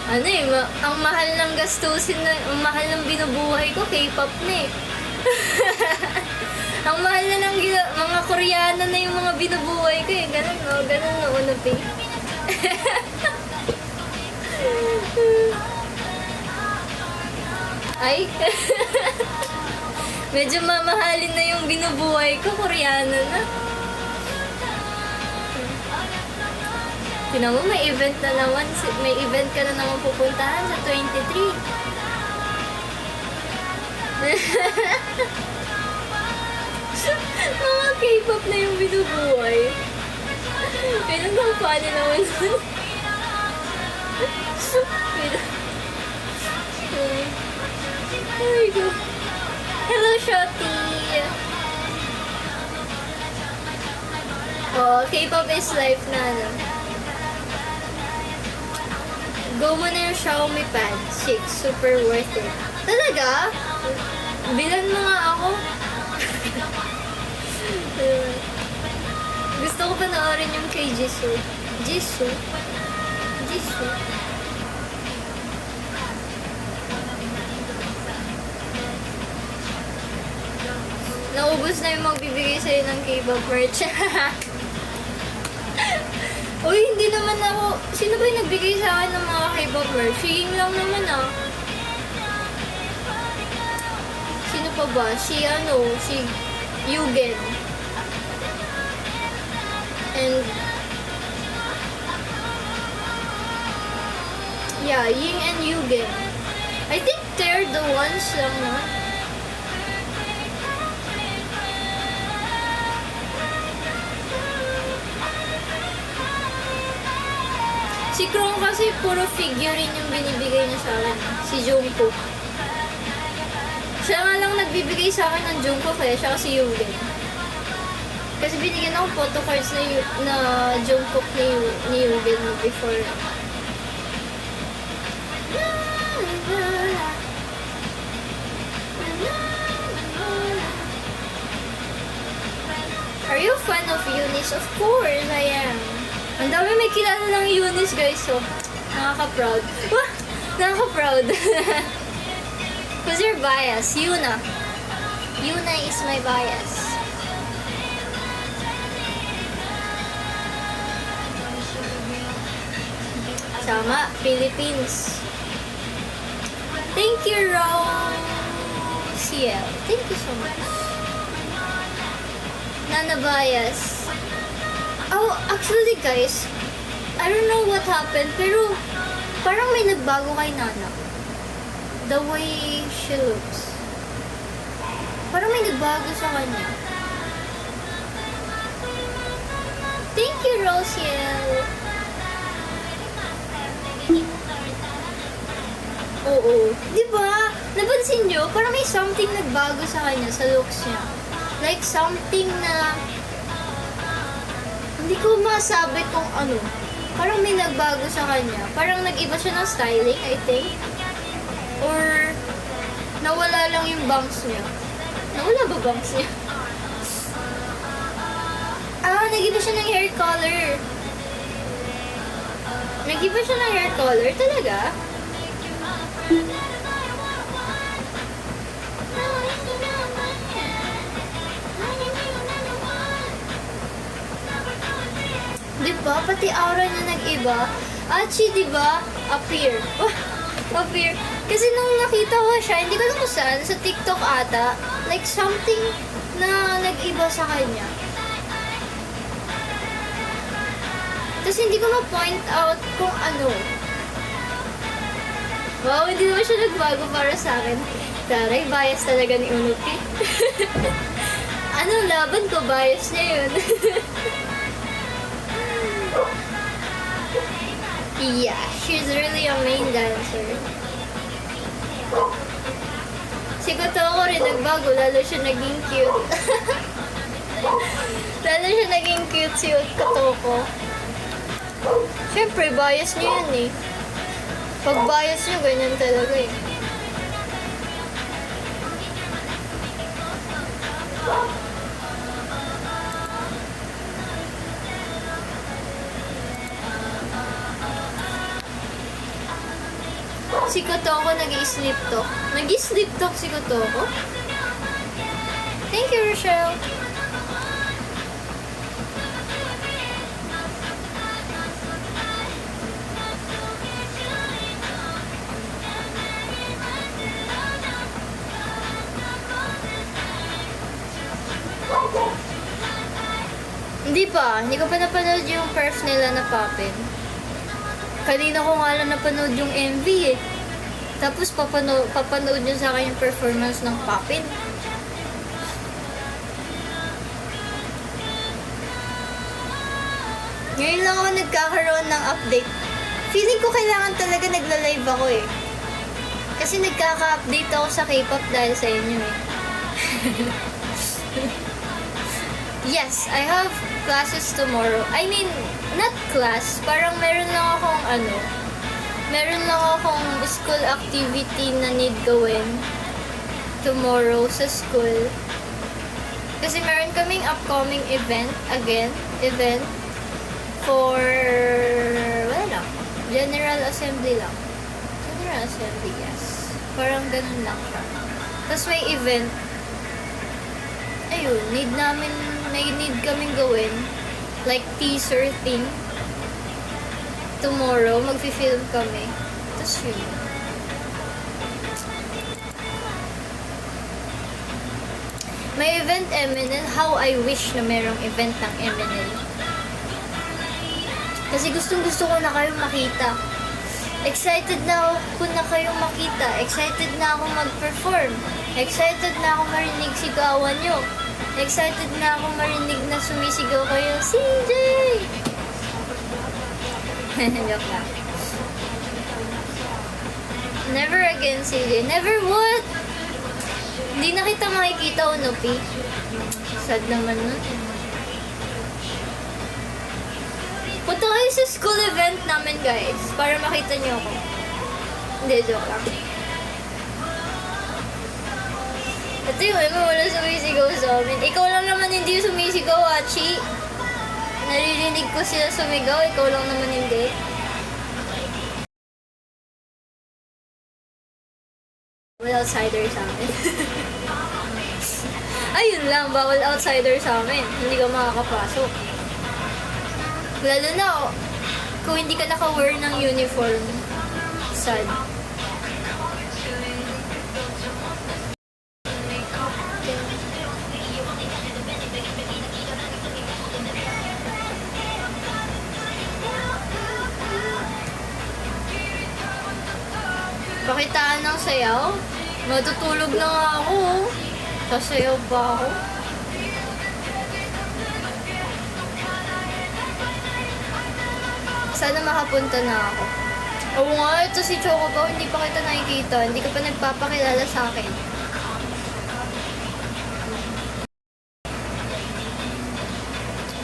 Ano eh, ang mahal ng gastusin na, ang mahal ng binubuhay ko, K-pop na eh. Ang mahal na ng mga Koreana na yung mga binubuhay ko eh. Ganun no, ganun no, una pay. Ay, medyo mamahalin na yung binubuhay ko, Koreana na. Tinan mo, may event na naman, may event ka na naman pupuntahan sa 23. Mga K-pop na yung binubuhay. Pero ang funny naman nun. Ay, ko. Hello, Shotty! Oh, K-pop is life na, no? Go mo na yung Xiaomi Pad 6. Super worth it. Talaga? Bilan mo nga ako. Gusto ko panoorin yung kay Jisoo. Jisoo? Jisoo? Naubos na yung magbibigay sa'yo ng K-pop merch. Uy, hindi naman ako... Sino ba yung nagbigay sa akin ng mga K-pop merch? Si Ying lang naman ah. Sino pa ba? Si Yugen. And... yeah, Ying and Yugen. I think they're the ones lang na. Si Krong kasi puro figurine yung binibigay niya sa akin. Si Jungkook. Siya nga lang nagbibigay sa akin ng Jungkook eh. Siya kasi Yugen. Kasi binigyan ako photo cards na Jungkook ni Yugen before. Are you a fan of Eunice? Of course, I am. Ang dami may kilala ng Eunice, guys. So, nakaka-proud. Wah! Nakaka-proud. Who's your bias? Yuna. Yuna is my bias. Sama, Philippines. Thank you, Ciel. Thank you so much. Nana bias. Oh, actually guys, I don't know what happened, pero parang may nagbago kay Nana. The way she looks. Parang may nagbago sa kanya. Thank you, Rosiel. Oo. Diba? Napansin nyo? Parang may something nagbago sa kanya, sa looks niya. Like something na hindi ko masabi kung ano. Parang may nagbago sa kanya. Parang nag-iba siya ng styling, I think. Or nawala lang yung bangs niya. Nawala ba bangs niya? Nag-iba siya ng hair color. Nag-iba siya ng hair color? Talaga? Diba? Pati aura niya nag-iba. Achi, diba? Appear. Oh, appear. Kasi nung nakita ko siya, hindi ko alam kung saan, sa TikTok ata, like something na nag-iba sa kanya. Tapos hindi ko ma-point out kung ano. Wow, hindi naman siya nagbago para sa akin. Taray, bias talaga ni Unuki. Anong laban ko? Bias niya yun. Yeah, she's really a main dancer. Si Kotoko rin nagbago, lalo siya naging cute. Lalo siya naging cute si Kotoko. Siyempre, bias niyo yun eh. Pag bias niyo, ganyan talaga eh. Si Kotoko nag-i-sleep talk. Nag-i-sleep talk si Kotoko? Thank you, Rochelle. Hindi ko pa napanood yung perf nila na Papin. Kanina ko nga lang napanood yung MV eh. Tapos papanood nyo sa akin yung performance ng Papin. Ngayon lang ako nagkakaroon ng update. Feeling ko kailangan talaga nagla-live ako eh. Kasi nagkaka-update ako sa K-pop dahil sa inyo eh. Yes, I have classes tomorrow. I mean, not class. Parang meron lang akong school activity na need gawin tomorrow sa school. Kasi meron kaming upcoming event for, wala lang, General Assembly lang. General Assembly, yes. Parang ganun lang siya. Tapos may event, ayun, may need kaming gawin, like teaser thing. Tomorrow, magfi-film kami. Tapos yun. May event MNL, how I wish na merong event ng MNL. Kasi gustong-gusto ko na kayong makita. Excited na ako na kayong makita. Excited na ako mag-perform. Excited na ako marinig sigawan nyo. Excited na ako marinig na sumisigaw kayo, CJ! Joke lang. Never again, CJ. Never what? Hindi na kita makikita, Unopi. Sad naman nun. Punta kayo sa school event namin, guys. Para makita niyo ako. Hindi, joke lang. Ito yung wala sumisigaw sa amin. Ikaw lang naman hindi sumisigaw, Achi. Naririnig ko sila sumigaw. Ikaw lang naman hindi. Bawal outsider sa amin. Ayun lang, bawal outsider sa amin. Hindi ka makakapasok. Lalo na, kung hindi ka naka-wear ng uniform. Sad. Pakitaan ng sayaw. Matutulog na nga ako. Sasayaw pa ako. Sana makapunta na ako. Oo nga, ito si Choco Pao, hindi pa kita nakikita. Hindi ka pa nagpapakilala sa akin.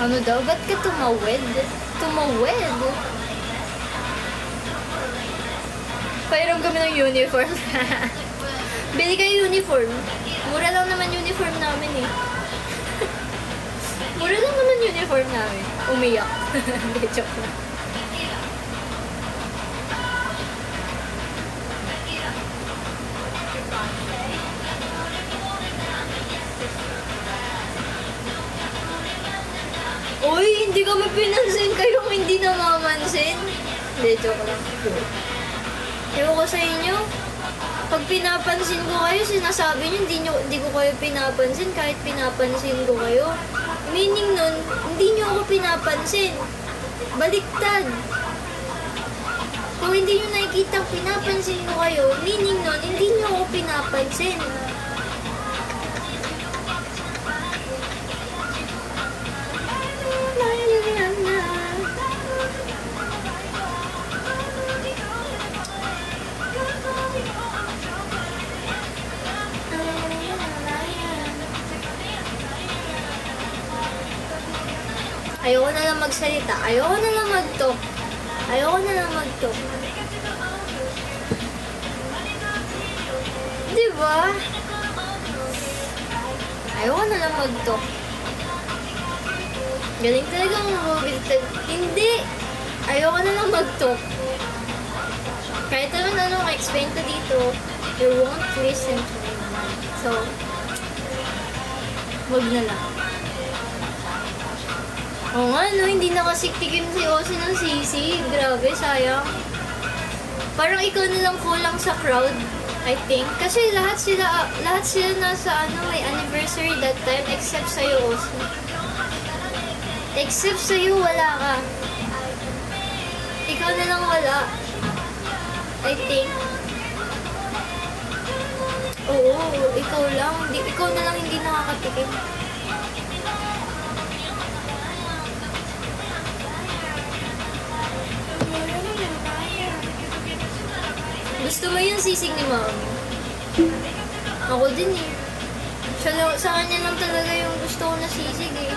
Ano daw? Ba't ka tumawid? Tumawid? Pairam kami ng uniform. Bili kayo uniform. Mura lang naman uniform namin eh. Mura lang naman uniform namin. Umiyak. Hindi, joke lang. Uy, hindi kami pinansin kayong hindi namamansin. Hindi, joke lang. Ewan ko sa inyo. Pag pinapansin ko kayo, sinasabi nyo, hindi ko kayo pinapansin kahit pinapansin ko kayo. Meaning nun, hindi nyo ako pinapansin. Baliktad. Kung hindi nyo nakikita pinapansin ko kayo, meaning nun, hindi nyo ako pinapansin. Ayoko na lang magsalita. Ayoko na lang mag-talk. Ayoko na lang mag-talk. Diba? Ayoko na lang mag-talk. Galing talaga mamobilitate. Hindi! Ayoko na lang mag-talk. Kahit naman anong explain ko dito, you won't listen to me. So, wag na lang. Oo nga, no? Hindi nakasiktikim si Ozzy ng sisi. Grabe, sayang. Parang ikaw na lang kulang sa crowd, I think. Kasi lahat sila nasa may anniversary that time except sa'yo, Ozzy. Except sa'yo, wala ka. Ikaw na lang wala. I think. Oo, ikaw lang. Ikaw na lang hindi nakakatikim. Gusto mo yung sisig ni Mami? Ako din eh. Sa kanya lang talaga yung gusto ko na sisig eh.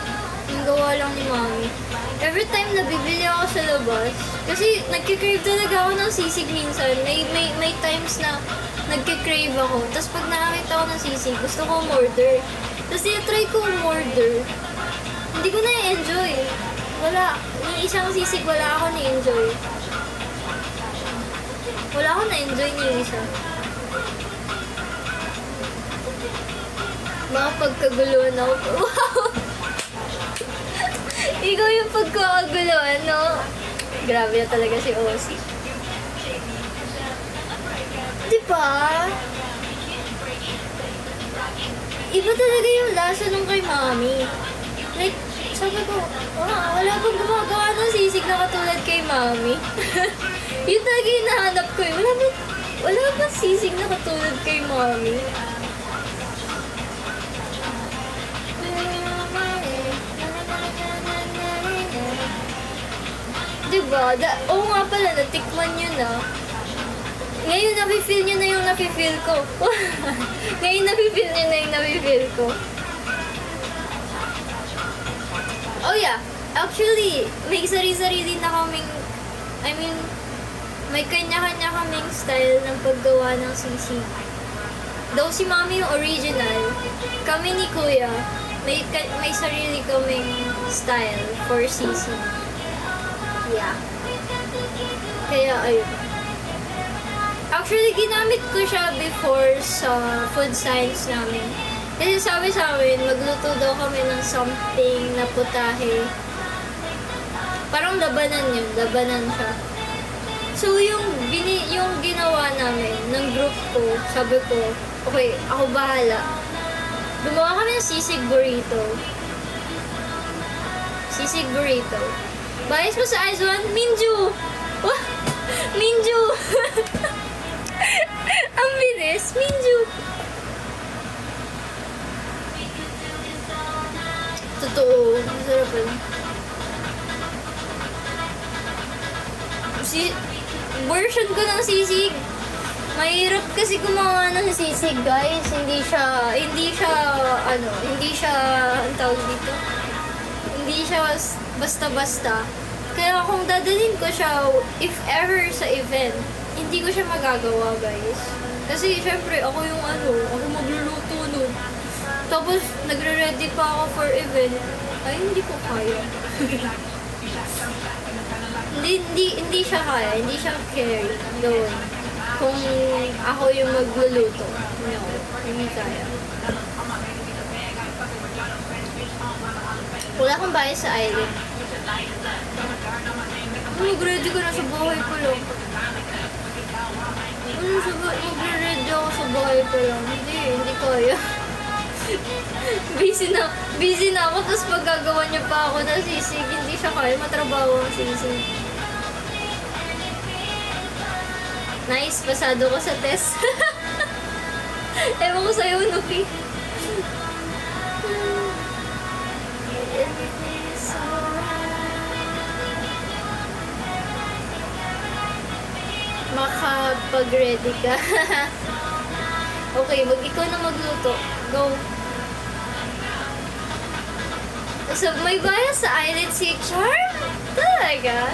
Yung gawa lang ni Mami. Every time na bibili ako sa labas, kasi nagkikrave talaga ako ng sisig minsan. May times na nagkikrave ako. Tapos pag nakakita ko ng sisig, gusto ko umorder. Tapos try ko umorder. Hindi ko na-enjoy. Wala. Yung isang sisig, wala ako na-enjoy. Wala ako na-enjoy niyo isa. Mga pagkaguluhan ako. Wow! Ikaw yung pagkakaguluhan, no? Grabe na talaga si Ozzy. Diba? Iba talaga yung lasa nung kay Mami. Like, sabi ko, wala bang gumagawa ng sisig na katulad kay Mami? Yun talaga yung nahanap ko eh. Wala ba sisig na katulad kay Mami? Diba? Oo nga pala, natikman nyo na. Ngayon, nafe-feel nyo na yung nafe-feel ko. Ngayon, nafe-feel nyo na yung nafe-feel ko. Oh yeah, actually, may sarili-sarili na kaming, may kanya-kanya kaming style ng paggawa ng sisig. Though si Mami yung original, kami ni Kuya, may sarili kaming style for sisig. Yeah. Kaya, ayun. Actually, ginamit ko siya before sa food science namin. Kasi sabi sa amin, magluto daw kami ng something na putahe. Parang labanan yun, labanan siya. So, yung ginawa namin ng group ko, sabi ko, okay, ako bahala. Gumawa kami ng sisig burrito. Sisig burrito. Bayas mo sa Aizuan, Minju! Wah! Minju! Ang bilis, Minju! Totoo, masarap yun. Version ko ng sisig. Mahirap kasi gumawa ng sisig, guys. Hindi siya, ang tawag dito. Hindi siya basta-basta. Kaya kung dadalhin ko siya, if ever sa event, hindi ko siya magagawa, guys. Kasi, syempre, ako magluluto nun. Tapos, nagre-ready pa ako for event. Ay, hindi ko kaya. hindi siya kaya. Hindi siya carry. Gawin. Kung ako yung magluluto. No, hindi kaya. Wala akong bias sa island. Mag-ready ko na sa bahay ko lang. Mag-ready ako sa bahay ko lang. Hindi kaya. Busy na ako, tapos paggagawa niya pa ako ng sisig, hindi siya kaya matrabaho ang sisig. Nice, pasado ko sa test. Ewan ko sa'yo, Nuki. Makapag-ready ka. Okay, ikaw na magluto. Go. So, may bias sa eyelid si Charm? Talaga?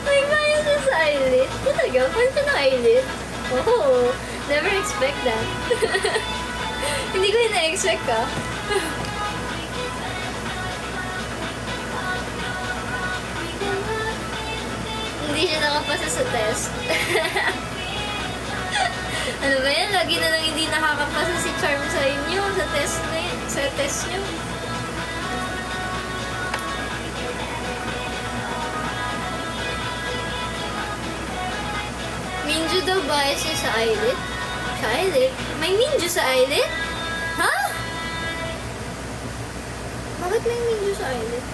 May bias siya sa eyelid? Talaga? Fan siya ng eyelid? Oh, never expect that. Hindi ko ina-expect ka. Hindi siya nakapasa sa test. Ano ba yan? Lagi na lang hindi nakakapasa si Charm sa inyo, sa test na yun, sa test nyo. Minju daw bias niya sa eyelid? Sa eyelid? May Minju sa eyelid? Ha? Bakit may Minju sa eyelid?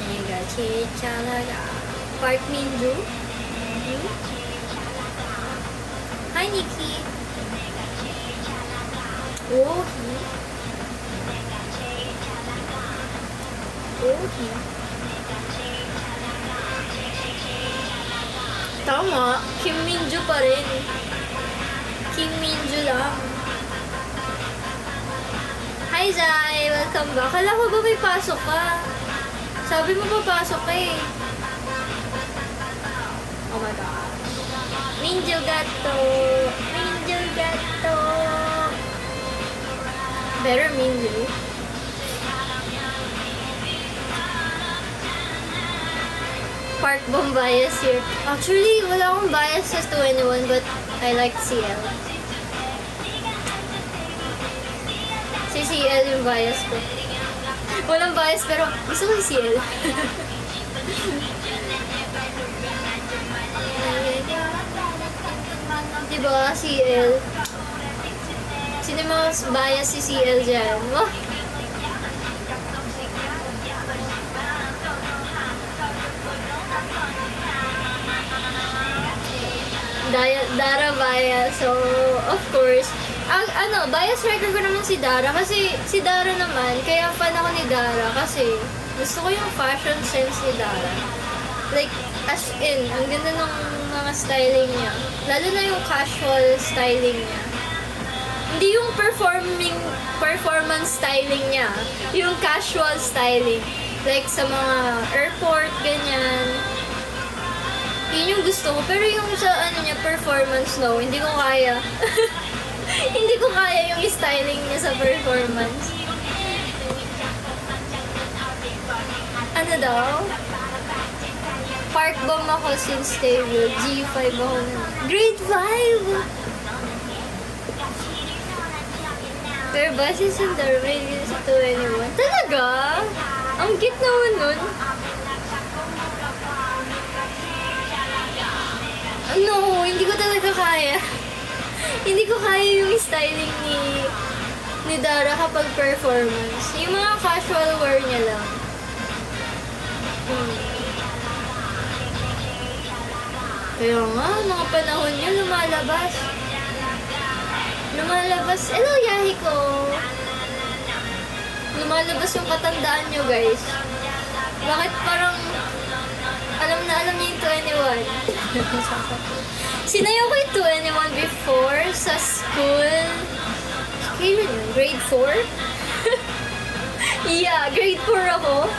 Nega chalaga. Part Minju? Hi, Nikki. Ohi. Ohi. Tama. Kim Minju pa rin. Kim Minju lang. Hi, Zai. Welcome back. Kala ko ba may pasok ka? Sabi mo papasok ka eh. Oh my God. Minju gato. Minju gato. Better Minju. Part bomb bias here. Actually, wala akong bias sa 2NE1 but I like CL. Si CL yung bias ko. Walang bias pero gusto ko yung CL. Diba, CL? Sino yung mga bias si CL dyan? Wah! Dara bias. So, of course, bias record ko naman si Dara kasi si Dara naman, kaya fan ako ni Dara kasi gusto ko yung fashion sense ni Dara. Like, as in, ang ganda ng mga styling niya. Lalo na yung casual styling niya. Hindi yung performance styling niya. Yung casual styling. Like sa mga airport, ganyan. Yun yung gusto ko. Pero yung sa performance, no, hindi ko kaya. Hindi ko kaya yung styling niya sa performance. Ano daw? Park bomb ako since stable. G5 ako na. Grade 5! Pero ba si Sundar may din sa 2NE1? Talaga? Ang cute naman nun. No, hindi ko talaga kaya. Hindi ko kaya yung styling ni Dara kapag performance. Yung mga casual wear niya lang. Kaya nga, mga panahon niya lumalabas. Hello, yahi ko. Lumalabas yung katandaan niyo, guys. Bakit parang alam niya yung 2NE1? Sinayaw ko yung 2NE1 before sa school. Kailan yun? Grade 4? Yeah, grade 4 ako.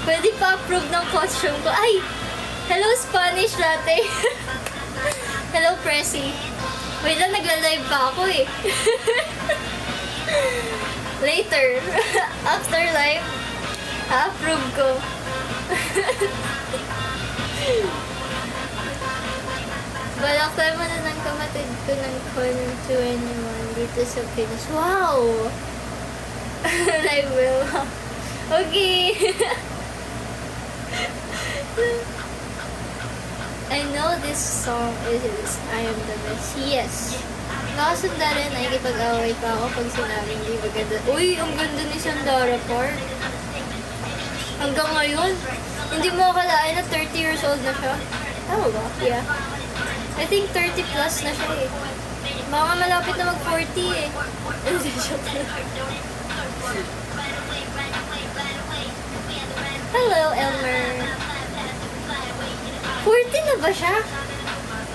Pwede pa approve ng costume ko. Ay! Hello, Spanish latte. Hello, Pressy. Wait lang, nagla-live pa ako eh. Later. After live, approve ko. Balak tayo mo na ng kamatid ko ng Con 2NE1 dito sa Pinas. Wow! Live will. Okay. I know this song is I Am The Best. Yes. Nakasunda rin, nakikipag-away pa ako pag sinabing di maganda. Uy, ang ganda ni Sandara Park. Hanggang ngayon, hindi mo akalain na 30 years old na siya. Tama ba? Yeah. I think 30 plus na siya eh. Baka malapit na mag-40 eh. Hindi, joke lang. Hello, Elmer. 40 na ba siya?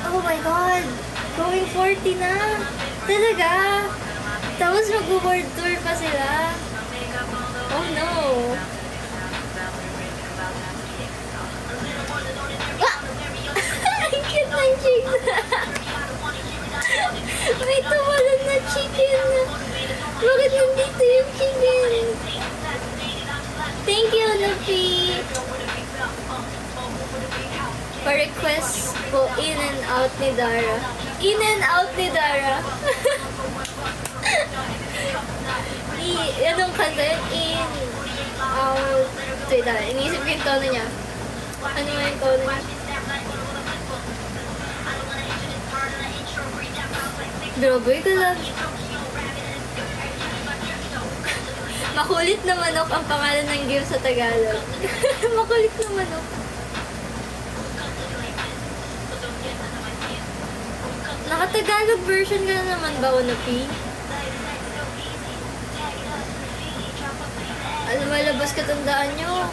Oh my God! Going 40 na! Talaga! Tapos mag-world tour pa sila. Oh no! Ah! Ang cute ng chicks! May tumalon na chicken! Bakit nandito yung chicken? Thank you, Luffy! Pa-request po In and Out ni Dara. In and Out ni Dara. Anong kanta yun? In, out. Wait, inisip ko yung tono niya. Ano yung tono niya? Grabe, kalab. Makulit na manok ang pangalan ng game sa Tagalog. Makulit na manok. Naka-Tagalog version ka na naman ba, Unopi? Lumalabas katandaan nyo.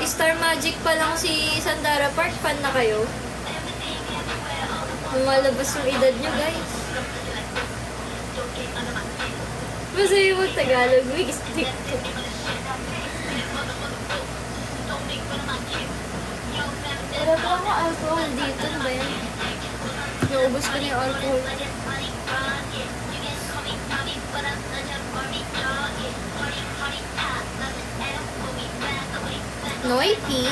Star Magic pa lang si Sandara Park. Fan na kayo? Lumalabas yung edad nyo, guys. Masaya mo Tagalog. Wig stick ko. Wala pa ako alcohol dito. Ano ba yan? Naubos ko na yung alcohol. Noipi?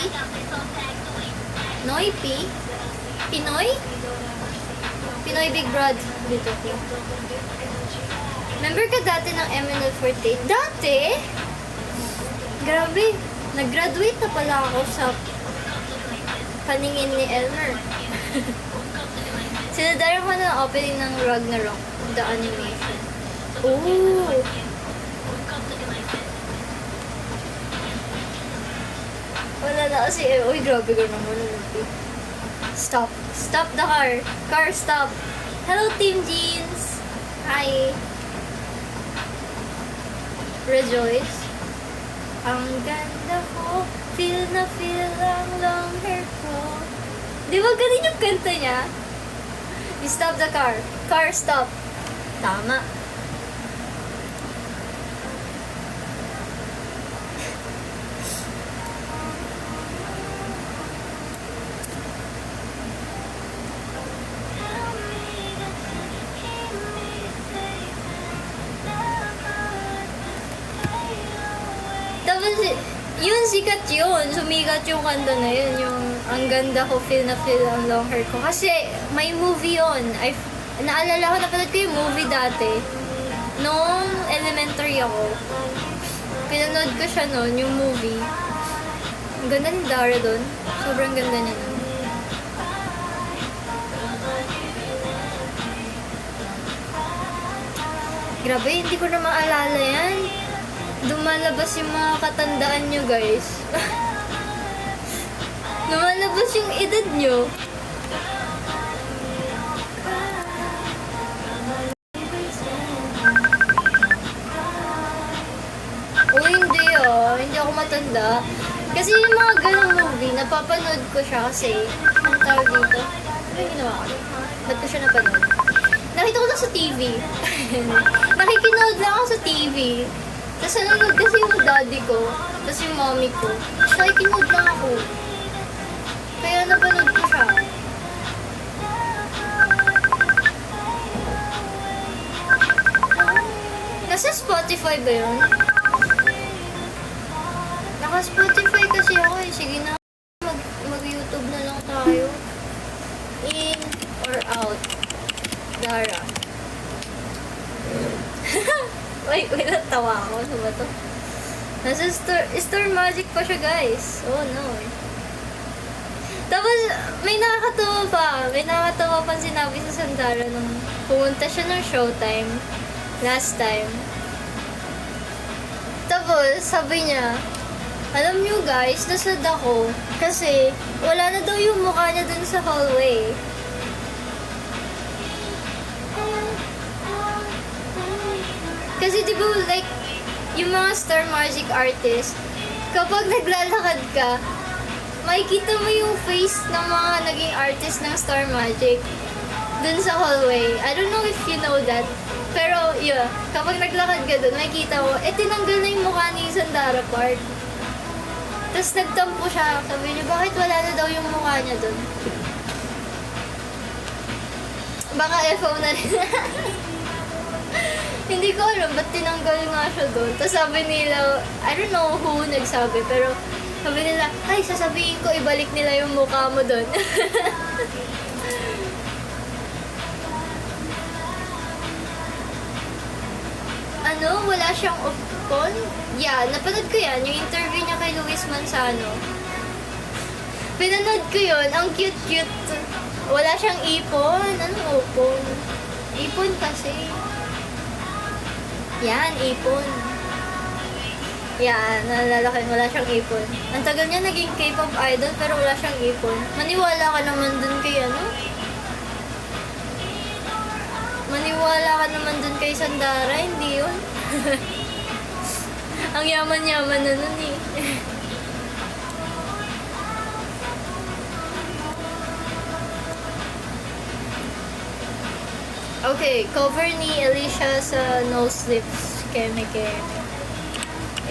Noipi? Pinoy? Pinoy Big Brad. Dito ko. Member ka dati ng MNL48? Dati? Grabe. Nag-graduate na pala ako sa paningin ni Elmer. Sinadara ko na ang opening ng Ragnarok, the animation. Ooh! Wala na kasi, uy, grabe ka naman. Stop. Stop the car. Car, stop. Hello, Team Jeans. Hi. Rejoice. Ang ganda ko, feel na feel ang long hair ko. Di ba ganun yung kanta niya? You stop the car. Car, stop. Tama. Tapos, yun, sikat yun. Sumikat yung kanta na yun. Yung, ang ganda ko, feel na feel ang long hair ko. Kasi, may movie yun. Naalala ko, napanood ko yung movie dati. Nung elementary ako. Pinanood ko siya noon, yung movie. Ang ganda ni Dara doon. Sobrang ganda niya nun. Grabe, hindi ko na maalala yan. Lumalabas yung mga katandaan nyo, guys. Lumalabas yung edad nyo. O hindi hindi ako matanda. Kasi yung mga ganong movie, napapanood ko siya kasi, ang tawag dito, ano yung ginawa ko? Ba't ko siya napanood? Nakita ko lang sa TV. Nakikinood lang ako sa TV. Tapos nanonood kasi yung daddy ko, tapos yung mommy ko. Nakikinood lang ako. Kaya napanood ko siya. Nasa Spotify ba yun? Naka-Spotify kasi ako eh. Sige na, mag-YouTube na lang tayo. In or out? Dara. Wait, natawa ako. Ano ba to? Nasa Star Magic pa siya, guys. Oh, no. Tapos, may nakakatawa pa. May nakakatawa pa sinabi sa Sandara nung pumunta siya ng Showtime last time. Tapos, sabi niya, alam niyo guys, nasad ako kasi wala na daw yung mukha niya dun sa hallway. Kasi di ba, like, yung mga Star Magic artist, kapag naglalakad ka, makikita mo yung face ng mga naging artist ng Star Magic dun sa hallway. I don't know if you know that. Pero, yeah, kapag naglakad ka dun, makikita mo, tinanggal na yung mukha ni Sandara Park. Tapos nagtampo siya. Sabi niya, bakit wala na daw yung mukha niya dun? Baka FO na rin. Hindi ko alam ba't tinanggal nga siya doon. Tapos sabi nila, I don't know who nagsabi, pero sabi nila, ay, sasabihin ko, ibalik nila yung mukha mo doon. Ano? Wala siyang upon? Yeah, napanood ko yan. Yung interview niya kay Luis Manzano. Pinanood ko yun. Ang cute-cute. Wala siyang ipon. Anong upon? Ipon kasi. Yan, ipon. Yan, naalala ko yun. Wala siyang ipon. Ang tagal niya naging K-pop idol pero wala siyang ipon. Maniwala ka naman dun kay ano? Maniwala ka naman dun kay Sandara, hindi yun. Ang yaman-yaman na nun eh. Okay, cover ni Alicia sa No Slips. Keme Keme.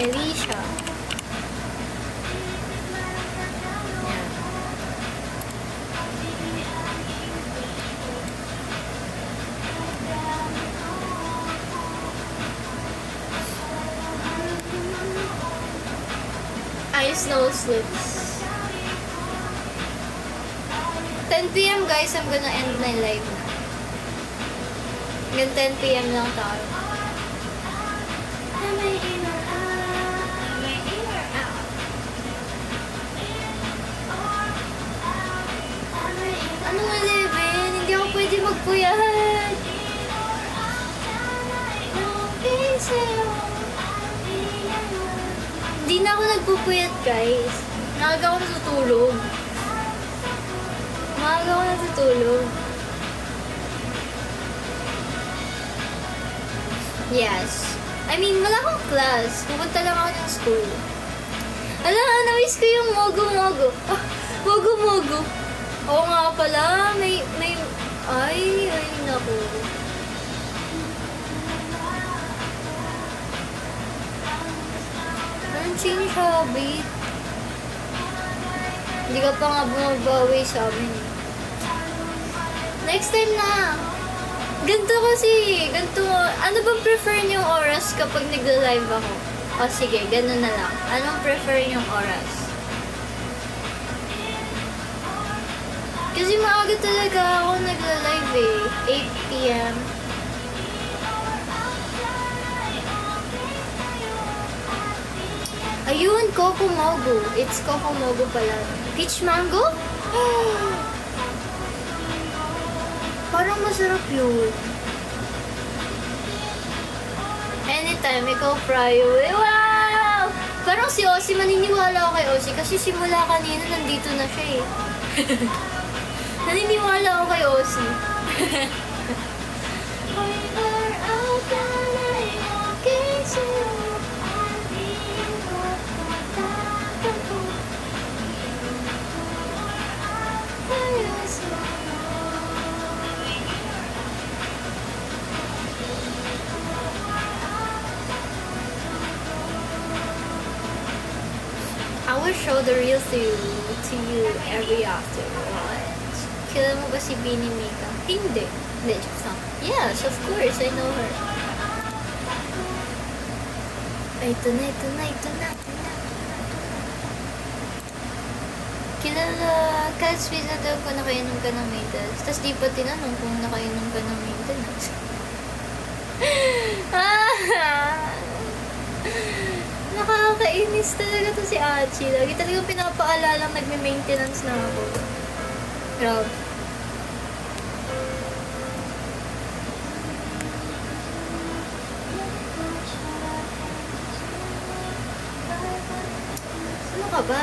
Alicia. Yan. Ice No Slips. 10 p.m. guys, I'm gonna end my live na. Hanggang 10 p.m. lang tayo. Am I in or out? Am I in or out? Anong 11? Hindi ako pwede magpuyat. Hindi na ako nagpupuyat, guys. Maaga ako natutulog. Maaga ako natutulog. Yes. I mean, wala akong class. Pupunta lang ako ng school. Ala, na-miss ko yung mogo-mogo. Ah, mogo-mogo. Oo nga pala, may, ay, naku. Anong habit? Hindi ka pa nga bumabawi sa amin. Next time na. Ganto kasi, ano bang prefer niyong oras kapag nagla-live ako? O sige, ganun na lang. Anong prefer niyong oras? Kasi maaga talaga ako nagla-live eh. 8 p.m. Ayun, Coco Mogo. It's Coco Mogo pala. Peach Mango? Parang masarap yun. Anytime, ikaw Pryo. Wow! Parang si Ozzy, maniniwala ako kay Ozzy kasi simula kanina nandito na siya eh. Naniniwala ako kay Ozzy. I will show the real to you every afterwards. Kilala mo ba si Bini Mika? Hindi. Hindi, just not. Yes, of course, I know her. Ay, ito na. Kilala, Cats Pizza daw kung nakainom ka ng maintenance. Tapos di pa tinanong kung nakainom ka ng maintenance. Nakakainis talaga to si Achi. Lagi talagang pinapaalalang nagme-maintenance na ako. Grabe. Ano ka ba?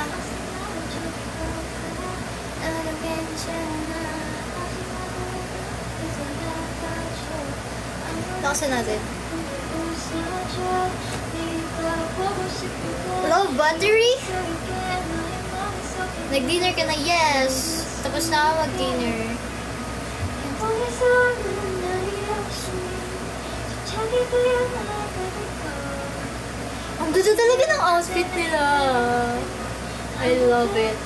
Lakasan natin. Love Battery? Nag-dinner ka na? Yes! Tapos na ako mag-dinner. Ang ganda talaga ng outfit nila. I love it.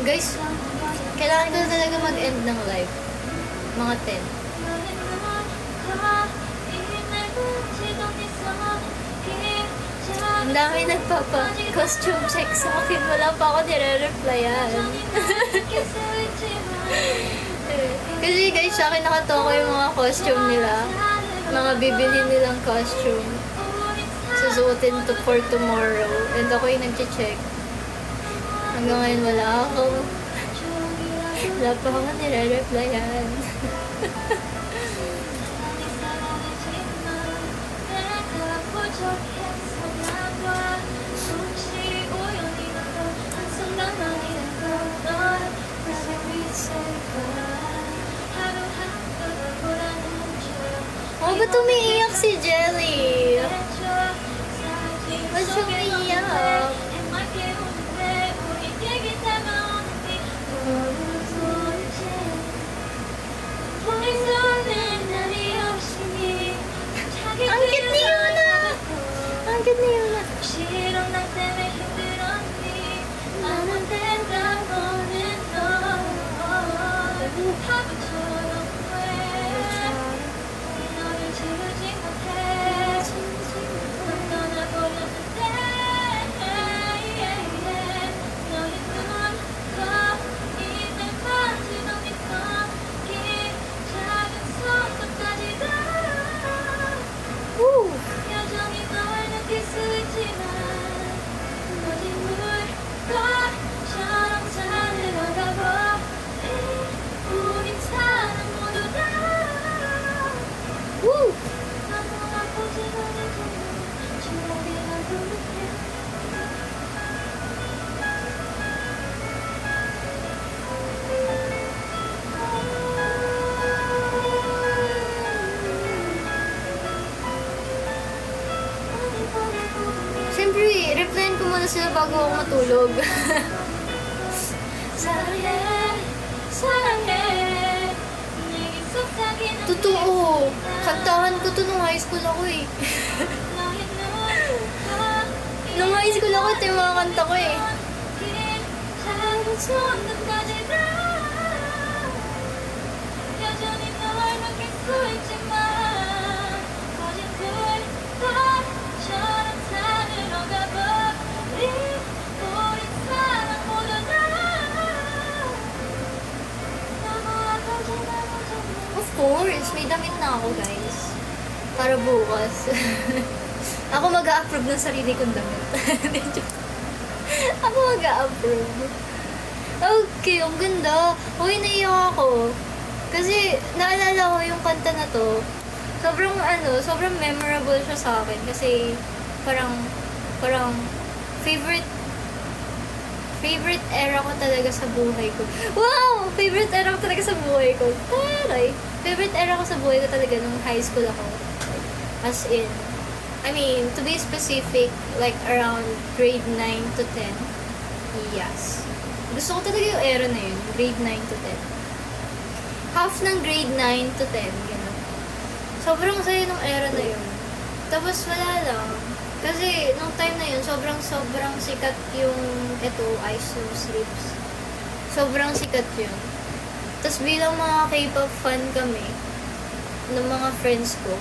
Guys, kailangan ko na talaga mag-end ng live. Mga 10. Ang dami nagpapa-costume check sa akin. Wala pa ako nire-replyan. Kasi guys, sa akin nakatoko yung mga costume nila. Mga bibili nilang costume. Susuotin to for tomorrow. And ako yung nag-check. Hanggang ngayon wala ako. Wala pa ako nire-replyan. Oh, ba't umiiyak si Jelly? Ba't siya umiiyak? Ang cute ni Yuna! Ang cute ni Yuna! Woo! Woo! Siyempre, replyan ko muna sila bago ako matulog. Totoo. Kantahan ko to nung high school ako eh. Nung high school ako, ito yung mga kanta ko eh. Of course, may damit na ako guys. Para bukas. Ako mag-a-approve ng sarili kong damit. Ako mag-a-approve. Okay, ang ganda. Uy, naiyak ako. Kasi naalala ko yung kanta na to. Sobrang memorable siya sa akin. Kasi parang favorite era ko talaga sa buhay ko. Wow! Favorite era ko talaga sa buhay ko. Taray! Favorite era ko sa buhay ko talaga nung high school ako. As in, I mean, to be specific, like around grade 9 to 10. Yes. Gusto ko talaga yung era na yun, grade 9 to 10. Half ng grade 9 to 10, gano'n. Sobrang saya nung era na yun. Tapos wala lang. Kasi nung time na yun, sobrang sikat yung Ice Rose Lips. Sobrang sikat yun. Tapos bilang mga K-pop fan kami, ng mga friends ko,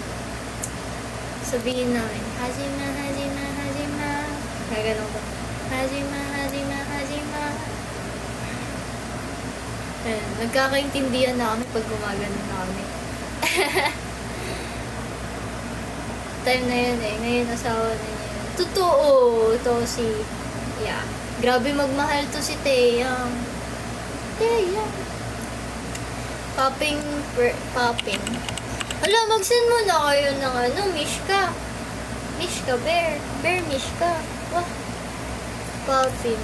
sabihin namin, Hajima, Hajima, Hajima. Gaganon ko. Hajima, Hajima, Hajima. Ayan, nagkakaintindihan na kami pag gumagano na kami. Time na yun eh. Ngayon asawa na niya. Totoo. Ito si... Yeah. Grabe magmahal to si Taeyang. Taeyang. Popping. Ala, mag-send mo na kayo ng Mishka. Mishka, bear. Bear, Mishka. Wah. Popping.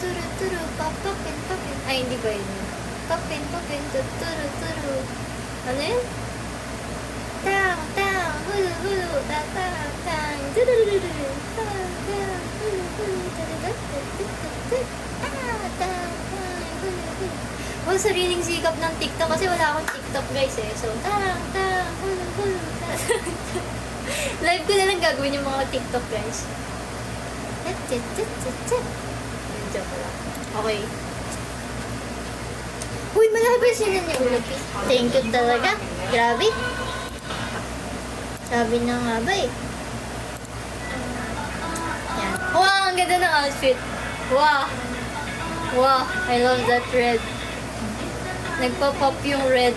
Turu, turu, popping. Ay, hindi ba yun? papin, papin, tuturu, turu. Ano yun? Tang, tang, hulu, hulu, tang, tang, tang, durururu, tang, tang, hulu, hulu, tararara, tang, tang, hulu, hulu. Oh, sariling sikap ng TikTok kasi wala akong TikTok guys eh. So, tang, tang, hulu, hulu, tang, tang. Live ko na lang gagawin yung mga TikTok guys. Yun, joke lang. Okay. Uy, malaki ba yung sinan niya ulo? Thank you talaga. Grabe. Grabe na nga ba eh. Yan. Wow, ang ganda ng outfit. Wow. Wow, I love that red. Nagpa-pop yung red.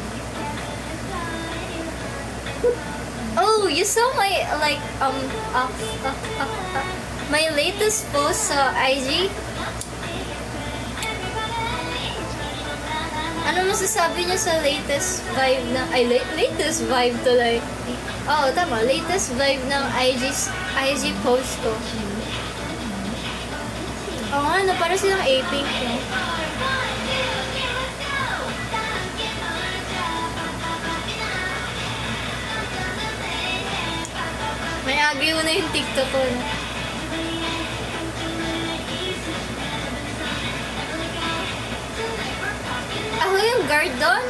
Oh, you saw my, like, my latest post sa IG? Ano masasabi niyo sa latest vibe ng, latest vibe tuloy. Oo, tama, latest vibe ng IG post ko. Oo nga, no, para silang A-Pink, no? May agyo na yung TikTok ko, no? Ako yung guard doon?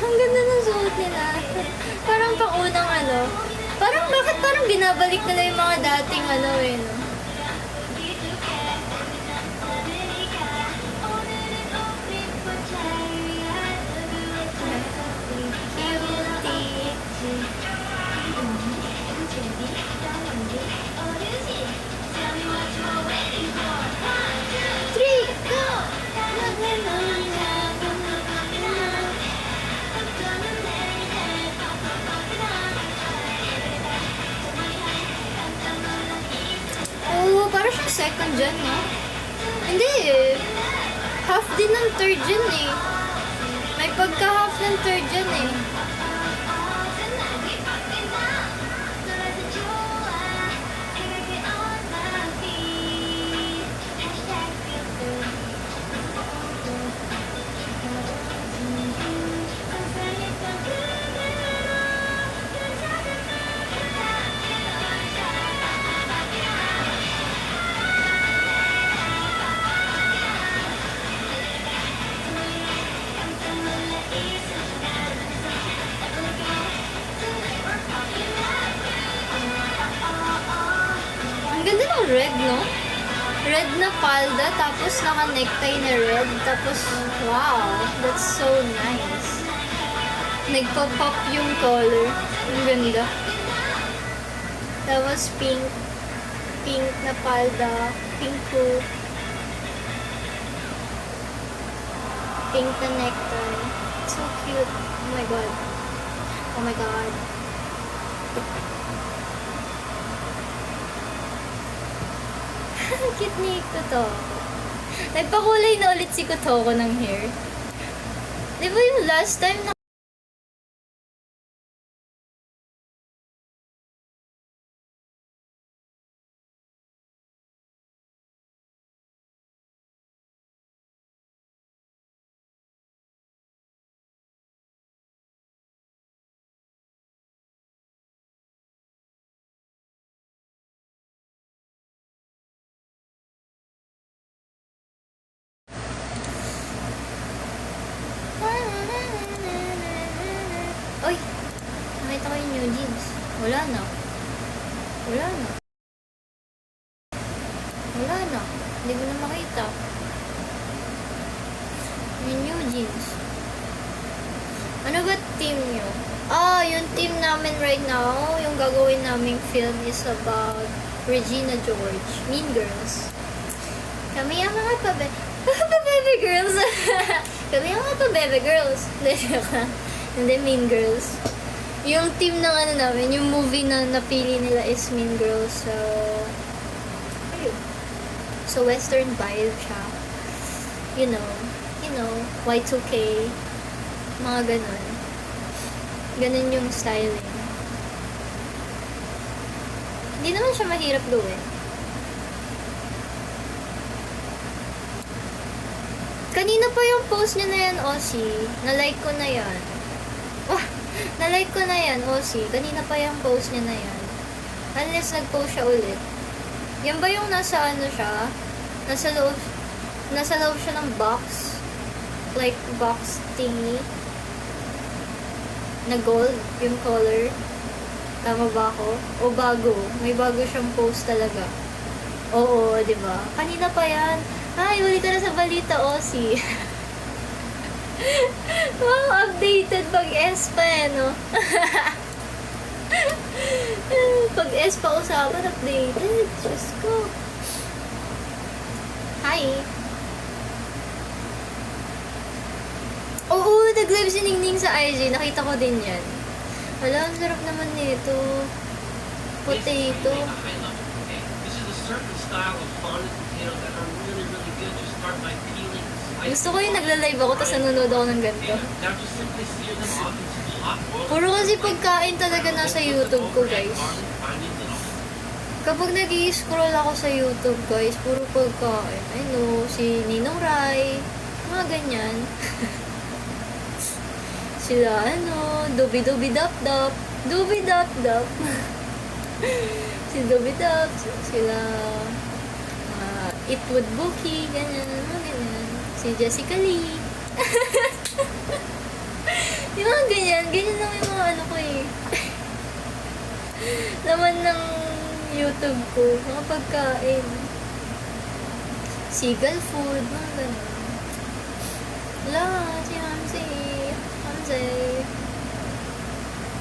Ang ganda ng suot nila. Parang pang-unang ano. Bakit parang binabalik nila yung mga dating ano eh, no? Oh, parang siyang second gen, no? Hindi eh. Half din ng third gen eh. May pagka-half ng third gen eh. Ang ganda ng red, no? Red na palda, tapos naka-necktie na red, tapos, wow, that's so nice. Nagpa-pop yung color. Ang ganda. Tapos pink. Pink na palda. Pink po. Pink na necktie. So cute. Oh my god. Oh my god. Ang cute ni Kotoko. Nagpakulay na ulit si Kotoko ng hair. Di ba yung last time na Oy! Nakita ko yung new jeans. Wala na. Wala na. Wala na. Hindi ko na makita. Yung new jeans. Ano ba team nyo? Yung team namin right now, yung gagawin naming film is about Regina George. Mean Girls. Kami ang mga baby girls. Kami ang mga baby girls. Hindi, Mean Girls. Yung team ng ano namin, yung movie na napili nila is Mean Girls. So, ayun. So, western vibe siya. You know, Y2K. Mga ganun. Ganun yung styling. Hindi naman siya mahirap gawin. Kanina pa yung post niya na yan, Ossie. Na-like ko na yan. Wah! Na-like ko na yan, Ossie. Kanina pa yung post niya na yan. Unless nag-post siya ulit. Yan ba yung nasa ano siya? Nasa loob siya ng box? Like, box thingy? Na gold, yung color. Tama ba ako? O bago? May bago siyang post talaga. Oo, di ba? Kanina pa yan. Ay, uli ka na sa balita, Ossie. Wow, updated pag S pa eh, no? Pag S pa usapan, updated. Diyos ko. Hi. Oo, nag-live si Ningning sa IG. Nakita ko din yan. Wala, ang sarap naman nito. Potato. This is a certain style of fondant potatoes that are really, really good. Just start by peeling and slicing. Gusto ko yung nagla-live ako tapos nanonood ako ng ganito. Now just simply sear them off into hot oil. Puro kasi pagkain talaga nasa YouTube ko, guys. Kapag nag-i-scroll ako sa YouTube, guys, puro pagkain. I know, si Ninong Rai, mga ganyan. Sila, Dubi-Dubi-Dap-Dap, Dubi-Dap-Dap. Si Dubi-Dap, sila, Itwood Bookie, ganyan, mga ganyan. Si Jessica Lee. Yung mga ganyan lang yung mga ano ko eh. Laman ng YouTube ko, mga pagkain. Seagull food, mga ganun. Wala, si Hamzay.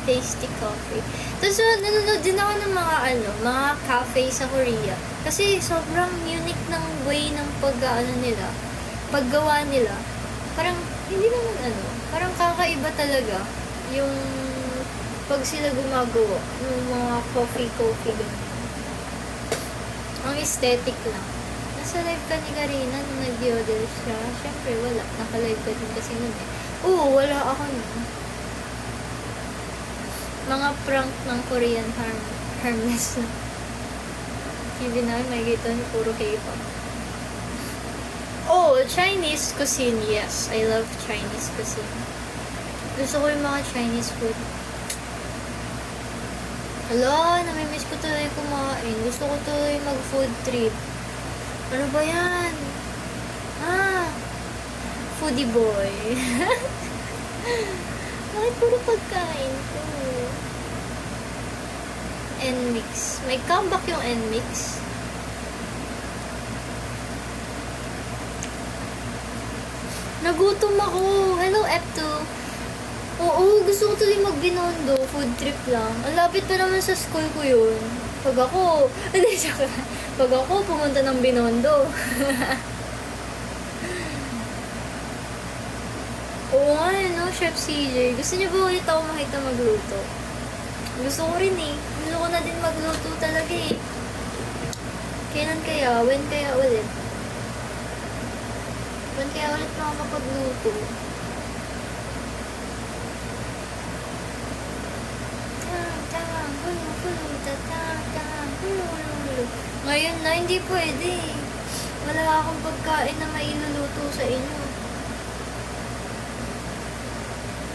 Tasty coffee. Tapos nanonood din ako ng mga cafe sa Korea. Kasi sobrang unique ng way ng paggawa nila. Parang, hindi naman parang kakaiba talaga yung pag sila gumagawa ng mga coffee ganun. Ang aesthetic lang. Nasa live ka ni Karina nung nag-deodel siya. Siyempre, wala. Naka-live ka din kasi nun eh. Oo, wala ako nun. Mga prank ng Korean harmless na. Hindi namin makikita niyo puro K-pop. Oh, Chinese cuisine. Yes, I love Chinese cuisine. Gusto ko yung mga Chinese food. Hala, namimiss ko tuloy kumain. Gusto ko tuloy mag-food trip. Ano ba yan? Foodie boy. Bakit puro pagkain to? Nmix. May comeback yung Nmix. Nagutom ako. Hello, F2. Oo, gusto ko tuloy mag-Binondo. Food trip lang. Ang lapit pa naman sa school ko yun. Pag ako, pag ako pumunta ng Binondo. Oo nga, no, Chef CJ. Gusto niyo ba ulit ako makita magluto? Gusto ko rin eh. Gusto ko na din magluto talaga eh. Kailan kaya? When kaya ulit? When kaya ulit makakapagluto? Ngayon na, hindi pwede. Wala akong pagkain na mailuluto sa inyo.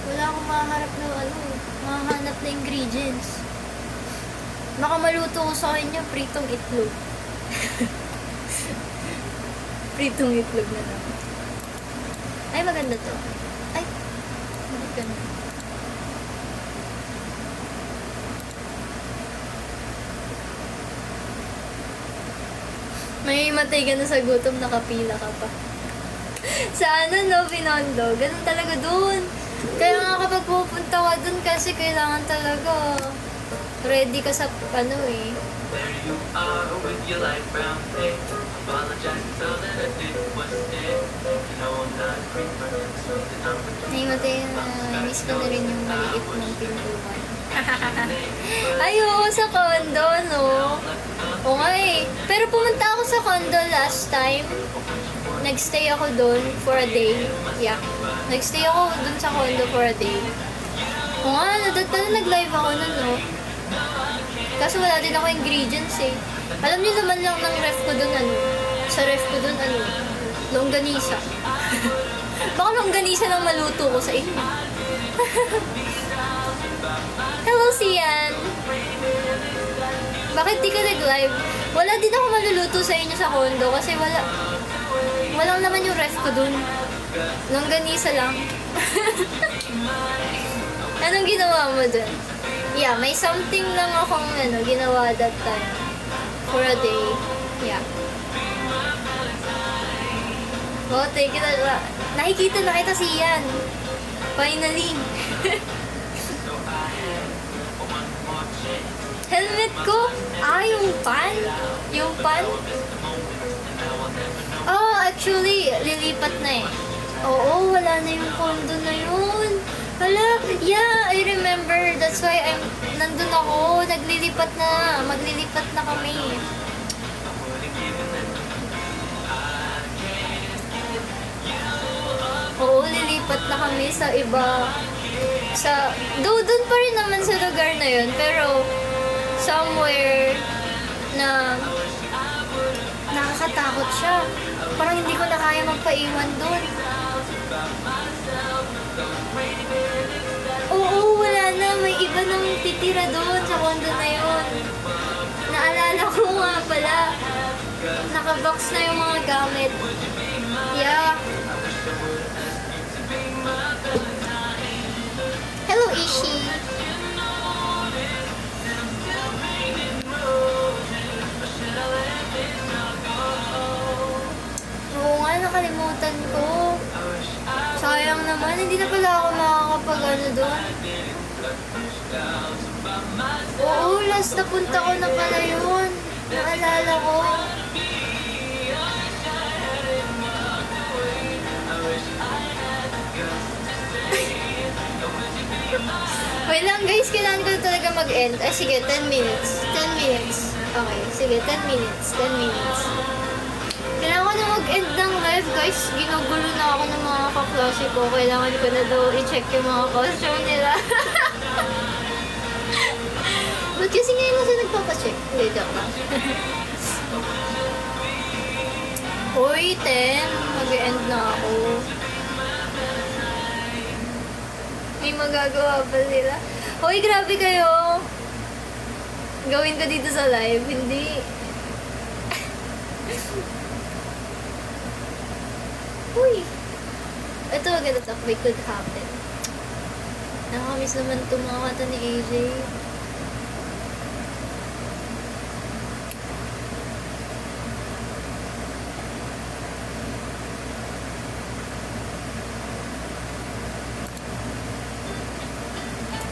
Wala akong mahanap na ingredients. Baka maluto ko sa inyo, pritong itlog. Pritong itlog na lang. Ay, maganda to. Ay, maganda. May matay ka na sa gutom, nakapila ka pa. Sa Binondo, ganun talaga dun. Kaya nga kapag pupunta ka dun kasi kailangan talaga ready ka sa There you are with your light brown face. Apologize for all that I did was dead. You know I'm not a creeper, so that I'm with Ay, matay na. Miss ko na rin yung maliit ng pintuan. Ay, oo, sa condo, no? Oo nga eh. Pero pumunta ako sa condo last time. Nagstay ako doon for a day. Yeah. Nagstay ako doon sa condo for a day. Oo nga, nag-live ako nun, no? Kaso wala din ako ingredients eh. Alam niyo naman lang ng ref ko doon, ano? Sa ref ko doon, ano? Longganisa. Baka longganisa lang maluto ko sa inyo. Hello, Sian! Bakit di ka nag-live? Wala din ako maluluto sa inyo sa condo kasi walang naman yung ref ko dun. Longganisa lang. Anong ginawa mo dun? Yeah, may something lang akong ginawa that time. For a day. Yeah. Oh, thank you. Nakikita na kita si Ian. Finally. Helmet ko? Yung pan? Yung pan? Oh, actually, lilipat na eh. Oo, wala na yung condo na yun. Hala, yeah, I remember. That's why nandun ako. Naglilipat na. Maglilipat na kami. Oo, lilipat na kami sa iba. Doon pa rin naman sa lugar na yun. Pero, somewhere na nakakatakot siya. Parang hindi ko na kaya magpaiwan doon. Oo, wala na. May iba nang titira doon sa condo na yun. Naalala ko nga pala. Nakabox na yung mga gamit. Yeah. Hello, Ishi. Oo nga, nakalimutan ko. Sayang naman, hindi na pala ako makakapag doon. Oo, last napunta ko na pala yun. Naalala ko. Wait lang guys, kailangan ko talaga mag-end. Ay sige, 10 minutes. 10 minutes. Okay, sige, 10 minutes. 10 minutes. Kailangan ko na mag-end ng live guys. Ginugulo na ako ng mga kaklase ko. Kailangan ko na daw i-check yung mga costume nila. Ba't kasi ngayon mo siya nagpapacheck? Hindi, joke lang. Uy, 10. Mag-end na ako. May magagawa pa sila. Hoy, grabe kayo. Gawin ko dito sa live. Hindi. Uy. Ito, ganito. We could happen. Nakakamiss naman itong mga kanta ni AJ.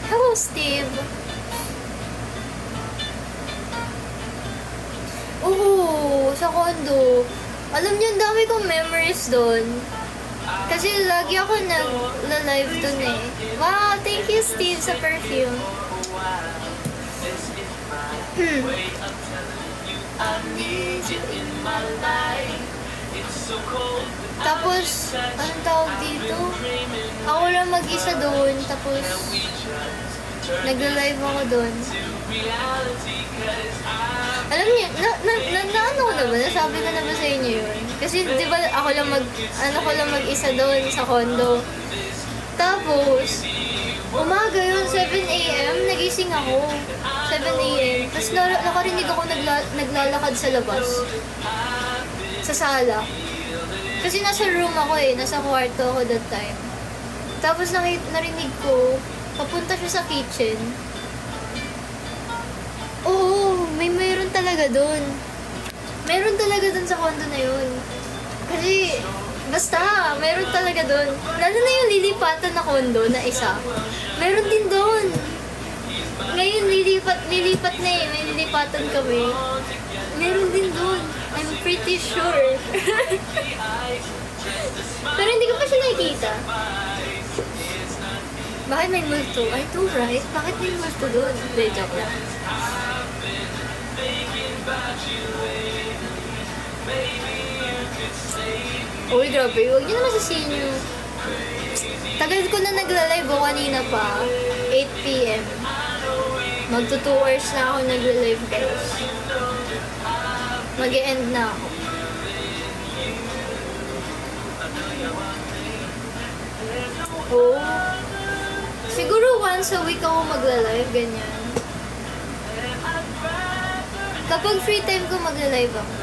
Hello, Steve. Oo, sa condo. Alam niyo, ang dami kong memories doon. Kasi lagi ako nag-live doon eh. Wow, thank you, Steve, sa perfume. Tapos, anong tawag dito? Ako lang mag-isa doon, tapos nag-live ako doon. Alam niyo, ano ko na ba? Nasabi ko na ba sa inyo yun? Kasi di ba ako lang mag-isa doon sa condo. Tapos, umaga yun, 7 a.m., nagising ako. 7 a.m. Tapos nakarinig ako naglalakad sa labas. Sa sala. Kasi nasa room ako eh, nasa kwarto ako that time. Tapos narinig ko, papunta siya sa kitchen. Oo, meron talaga doon. Meron talaga doon sa condo na yun. Kasi, basta, meron talaga doon. Lalo na yung lilipatan na condo na isa. Meron din doon. Ngayon, lilipat na eh. May lilipatan kami. Meron din doon. I'm pretty sure. Pero hindi ko pa siya nakikita. Bakit may multo? I know, right? Bakit may multo doon? Hindi, joke lang. Uy, grabe. Huwag niyo naman sisihin yung... Tagal ko na nagla-live ako kanina pa. 8 p.m. Magto 2 hours na ako nagla-live guys. Mag-e-end na ako. Oh. Siguro once a week ako magla-live, ganyan. Kapag free time ko magla-live ako.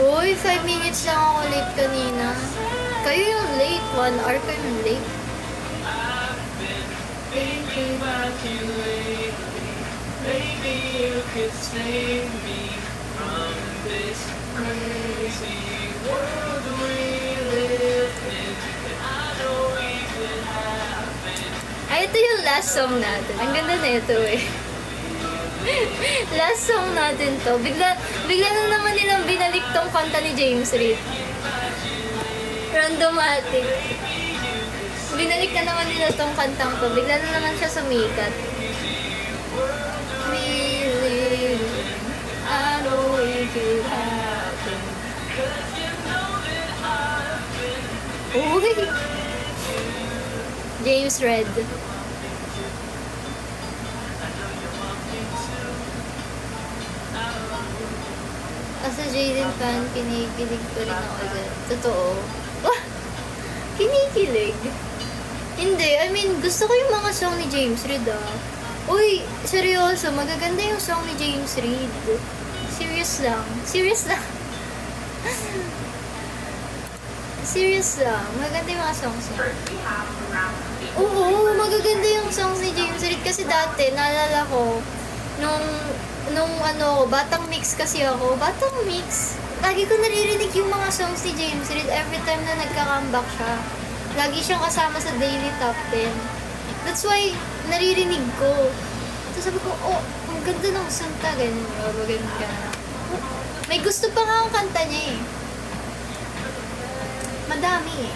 Uy, 5 minutes lang ako late kanina. Kayo yung late. 1 hour kayo yung late. Thinking about you lately. Maybe you could save me from this crazy world we live in. And I know we could happen. Ay, ito yung last song natin. Ang ganda na ito eh. Last song natin to. Bigla na naman nilang binalik tong kanta ni James Reid. Randomatic. Binalik na naman nila tong kantang to. Bigla na naman siya sumikat. Really, I know it could happen. Uy! James Reid. As a Jaden fan, kinikilig pa rin ako dyan. Totoo. Wah! Kinikilig? Hindi, I mean, gusto ko yung mga song ni James Reid ah. Uy, seryoso, magaganda yung song ni James Reid. Serious lang. Serious lang. Serious lang. Magaganda yung mga songs niya. Oo, magaganda yung songs ni James Reid kasi dati, naalala ko, nung batang mix kasi ako. Batang mix. Lagi ko naririnig yung mga songs ni James Reid every time na nagka-comeback siya. Lagi siyang kasama sa daily top 10. That's why, naririnig ko. Tapos sabi ko, oh, ang ganda ng santa. Ganyan, ganyan ka na. May gusto pa nga ang kanta niya eh. Madami eh.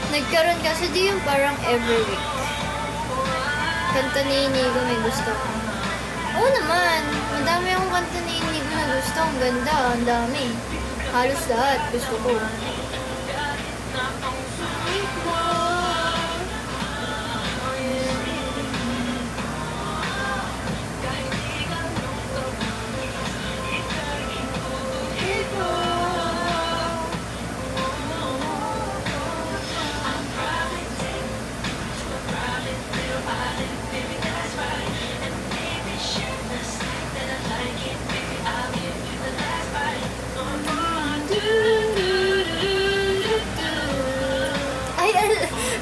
Nagkaroon kasi di yung parang every week. Kanta ni Inigo may gusto ko. Oo naman. Madami akong kanta ni Inigo na gusto. Ang ganda. Ang dami. Halos lahat. Gusto ko.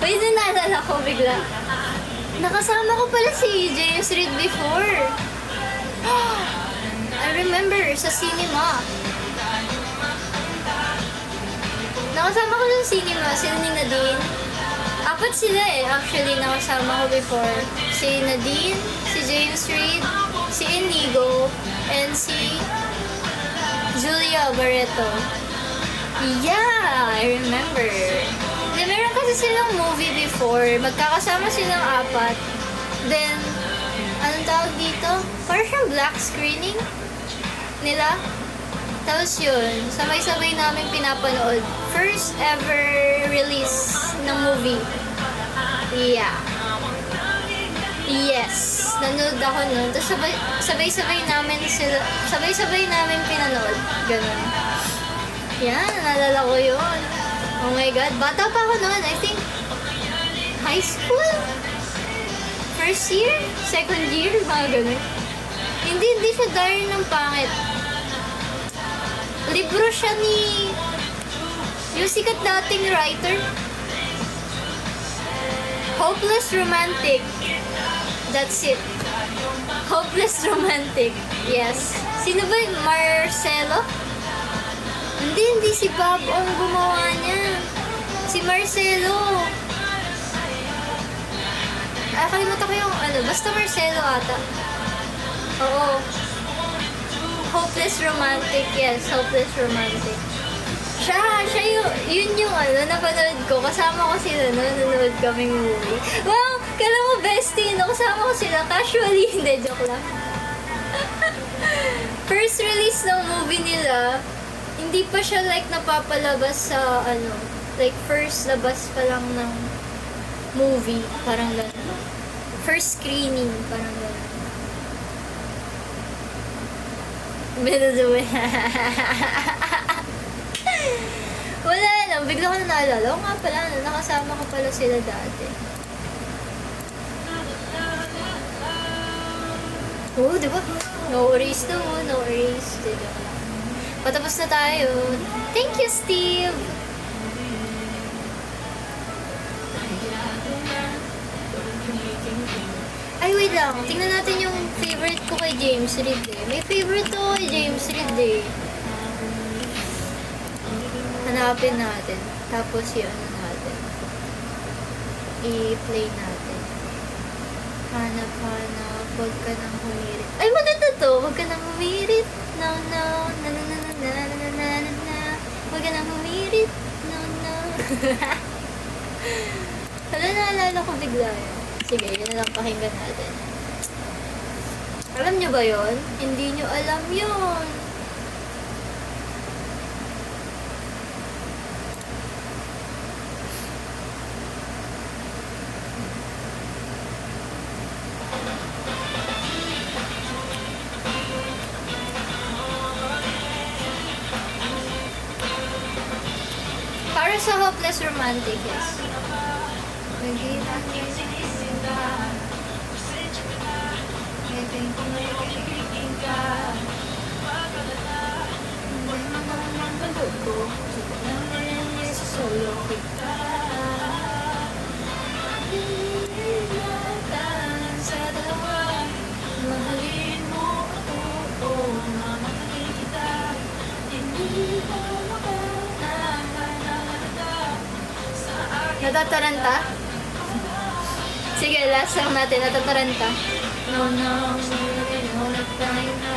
Wait, naalala ko bigla. Nakasama ko pala si James Reid before. I remember, sa cinema. Nakasama ko sa cinema, sila ni Nadine. 4 sila eh, actually, nakasama ko before. Si Nadine, si James Reid, si Inigo, and si Julia Barreto. Yeah, I remember. Meron kasi silang movie before. Magkakasama silang 4. Then, anong tawag dito? Parang siyang black screening nila. Tapos yun, sabay-sabay namin pinapanood. First ever release ng movie. Yeah. Yes, nanood ako nun. Tapos sabay-sabay namin sila, sabay-sabay namin pinanood. Ganun. Yan, naalala ko yun. Oh my God, bata pa ako noon. I think, high school? First year? Second year? Mga ganun. Hindi siya dire ng pangit. Libro siya ni yung sikat dating writer. Hopeless Romantic. That's it. Hopeless Romantic. Yes. Sino ba yun? Marcelo? Hindi si Bob ang gumawa niya. Si Marcelo. Kalimutan ko yung ano. Basta Marcelo ata. Oo. Hopeless Romantic. Yes, Hopeless Romantic. Siya yun yung ano, napanood ko. Kasama ko sila, no? Nanonood kaming movie. Wow! Kala mo, bestie, no? Kasama ko sila. Casually, hindi, joke lang. First release ng movie nila, hindi pa siya like napapalabas sa ano, like first labas pa lang ng movie. Parang gano'n. First screening, parang gano'n. Wala lang, bigla ko na naalala. Oo nga pala, nakasama ko pala sila dati. Oo, di ba? No worries daw, no worries. Diba? Patapos na tayo. Thank you, Steve! Ay, wait lang. Tingnan natin yung favorite ko kay James Reid eh. May favorite ko kay James Reid eh. Hanapin natin. Tapos yung ano natin. I-play natin. Hanap. Huwag ka nang humirit. Ay, maganda to. Huwag ka nang humirit. No. Huwag ka nang humirit. No. Hala, naalala ko bigla yun. Sige, yun na lang pakinggan natin. Alam nyo ba yun? Hindi nyo alam yun. Para sa Hopeless Romantic, yes. Natataranta? Sige, last song natin. Natataranta. No, tayo na.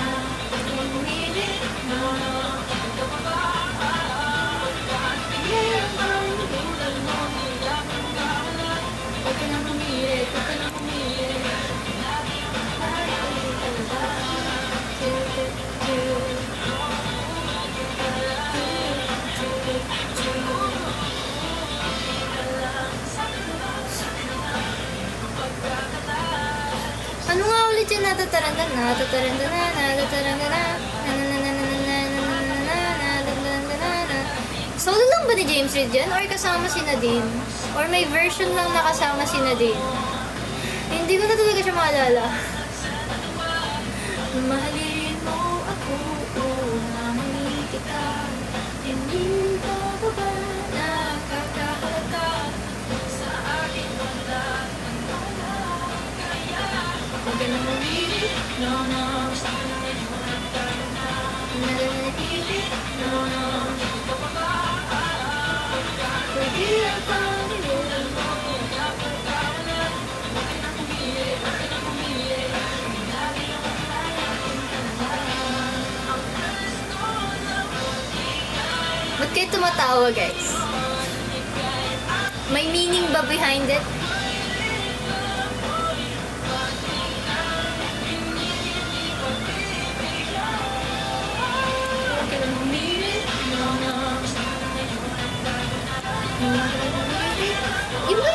Ano nga ulit yung natataranta na? Solo lang ba ni James Reid yan? Or kasama si Nadine? Or may version lang nakasama si Nadine? Hindi ko na talaga siya maalala. Mahalin mo ako, mahalin kita. Hindi ka ba nakakahalata sa aking wala? Huwag ka nang umilit, no. Nananahimik, no. Pwede ang Panginoon mo. Ba't kayo tumatawa, guys? May meaning ba behind it? Iba.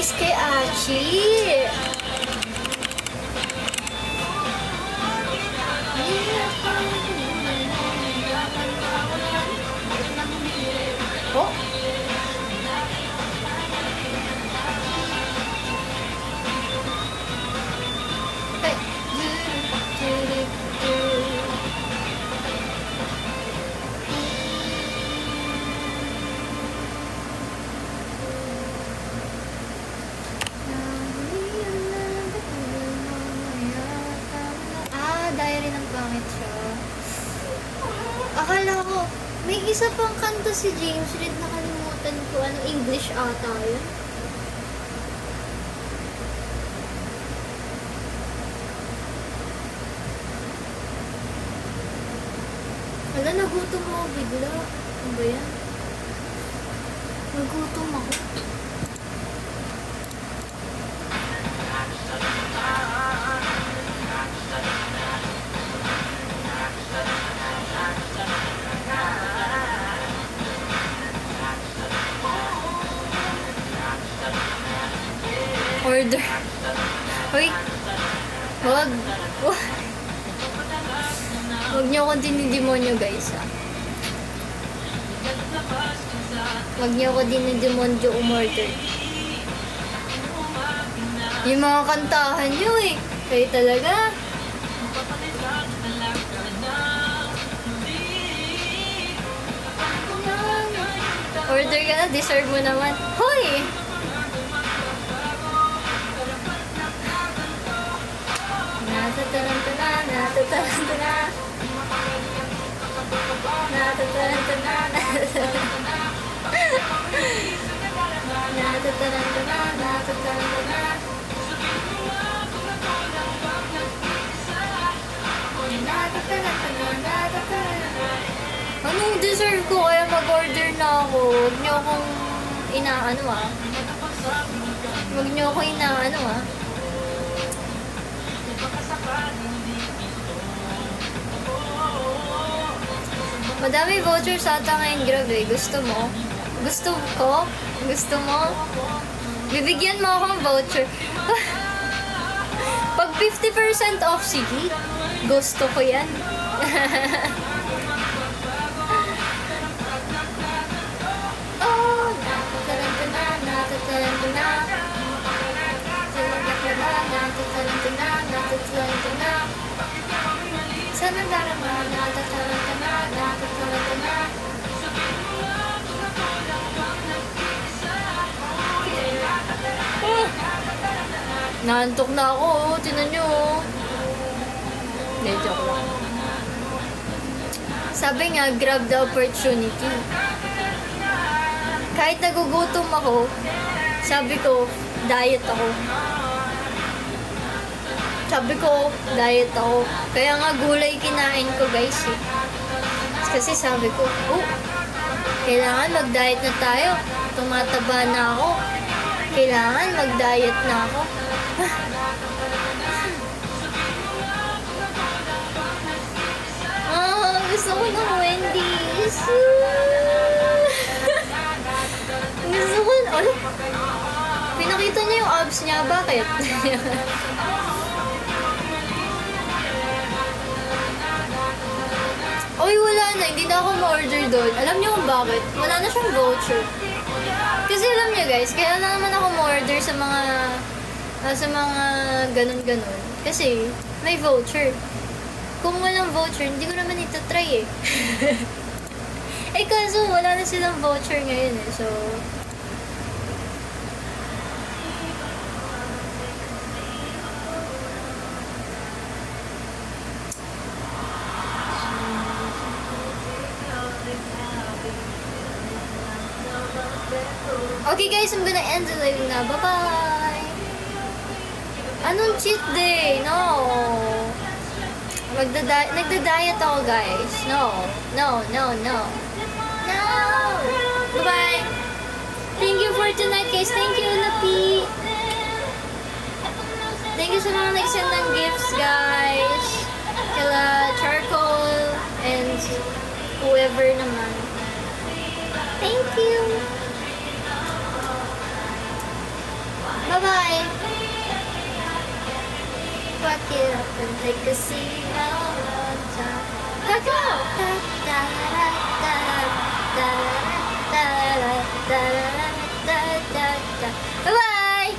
Kiss kay Achi. Oh? Diary ng pangit siya. Akala ko, may isa pang kanta si James Reid, nakalimutan ko. Ano, English ata yun? Wala, nagutom ako bigla. Ano ba yan? Nagutom ako. Order. Hoy. Wag. Wag. Huwag niyo akong dinidemonyo, guys, ha. Huwag niyo ako dinidemonyo umorder. Yung mga kantahan niyo, eh. Kayo talaga. Order ka na, deserve mo naman. Hoy! Natatarantana, natatarantana. Natatarantana, natatarantana. Natatarantana, natatarantana. Natatarantana, natatarantana. Anong deserve ko kaya mag-order na ako? Huwag niyo akong inaano, ah. Huwag niyo ako inaano, ah. Madami vouchers ata ngayon, grabe. Gusto mo? Gusto ko? Gusto mo? Bibigyan mo akong voucher. Pag 50% off, sige. Gusto ko yan. Oh, natatarantana, natatarantana. Natatarantana, natatarantana. Sana darama, natatarantana, natatarantana. Naantok na ako, oh. Tinan nyo, oh. Hindi, joke lang. Sabi nga, grab the opportunity. Kahit nagugutom ako, sabi ko, diet ako. Sabi ko, diet ako. Kaya nga gulay kinain ko, guys, eh. Kasi sabi ko, oh, kailangan mag-diet na tayo. Tumataba na ako. Kailangan mag-diet na ako. Gusto ko ng Wendy's. Gusto ko, ano? Pinakita niya yung abs niya. Bakit? Oy, wala na. Hindi na ako ma-order doon. Alam niyo kung bakit? Wala na siyang voucher. Kasi alam niyo, guys, kaya na naman ako ma-order sa mga ganun-ganun. Kasi may voucher. Kung walang voucher, hindi ko naman ito try, eh. Eh, kaso wala na silang voucher ngayon, eh. So, okay, guys, I'm gonna end the live na. Bye-bye! Anong cheat day? No! Nagda-diet ako, guys. No! No! No! No! No! Bye-bye! Thank you for tonight, guys. Thank you, Lapi! Thank you sa mga nag-send ng gifts, guys. Kala Charcoal and whoever naman. Thank you! And take a seat on the top. Let's go! Bye-bye!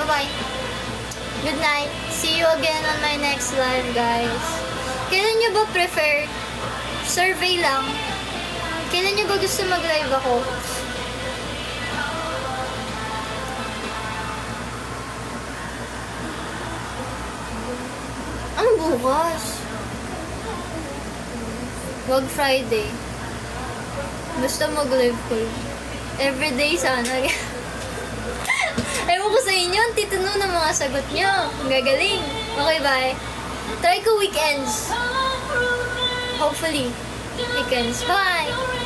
Bye-bye. Good night. See you again on my next live, guys. Kailan nyo ba prefer? Survey lang. Kailan nyo ba gusto mag-live ako? Ang bukas? Wag Friday. Basta mag-live ko. Everyday sana. Ewan ko sa inyo, ang tituno ng mga sagot nyo. Ang gagaling. Okay, bye. Try ko weekends. Hopefully. Weekends. Bye!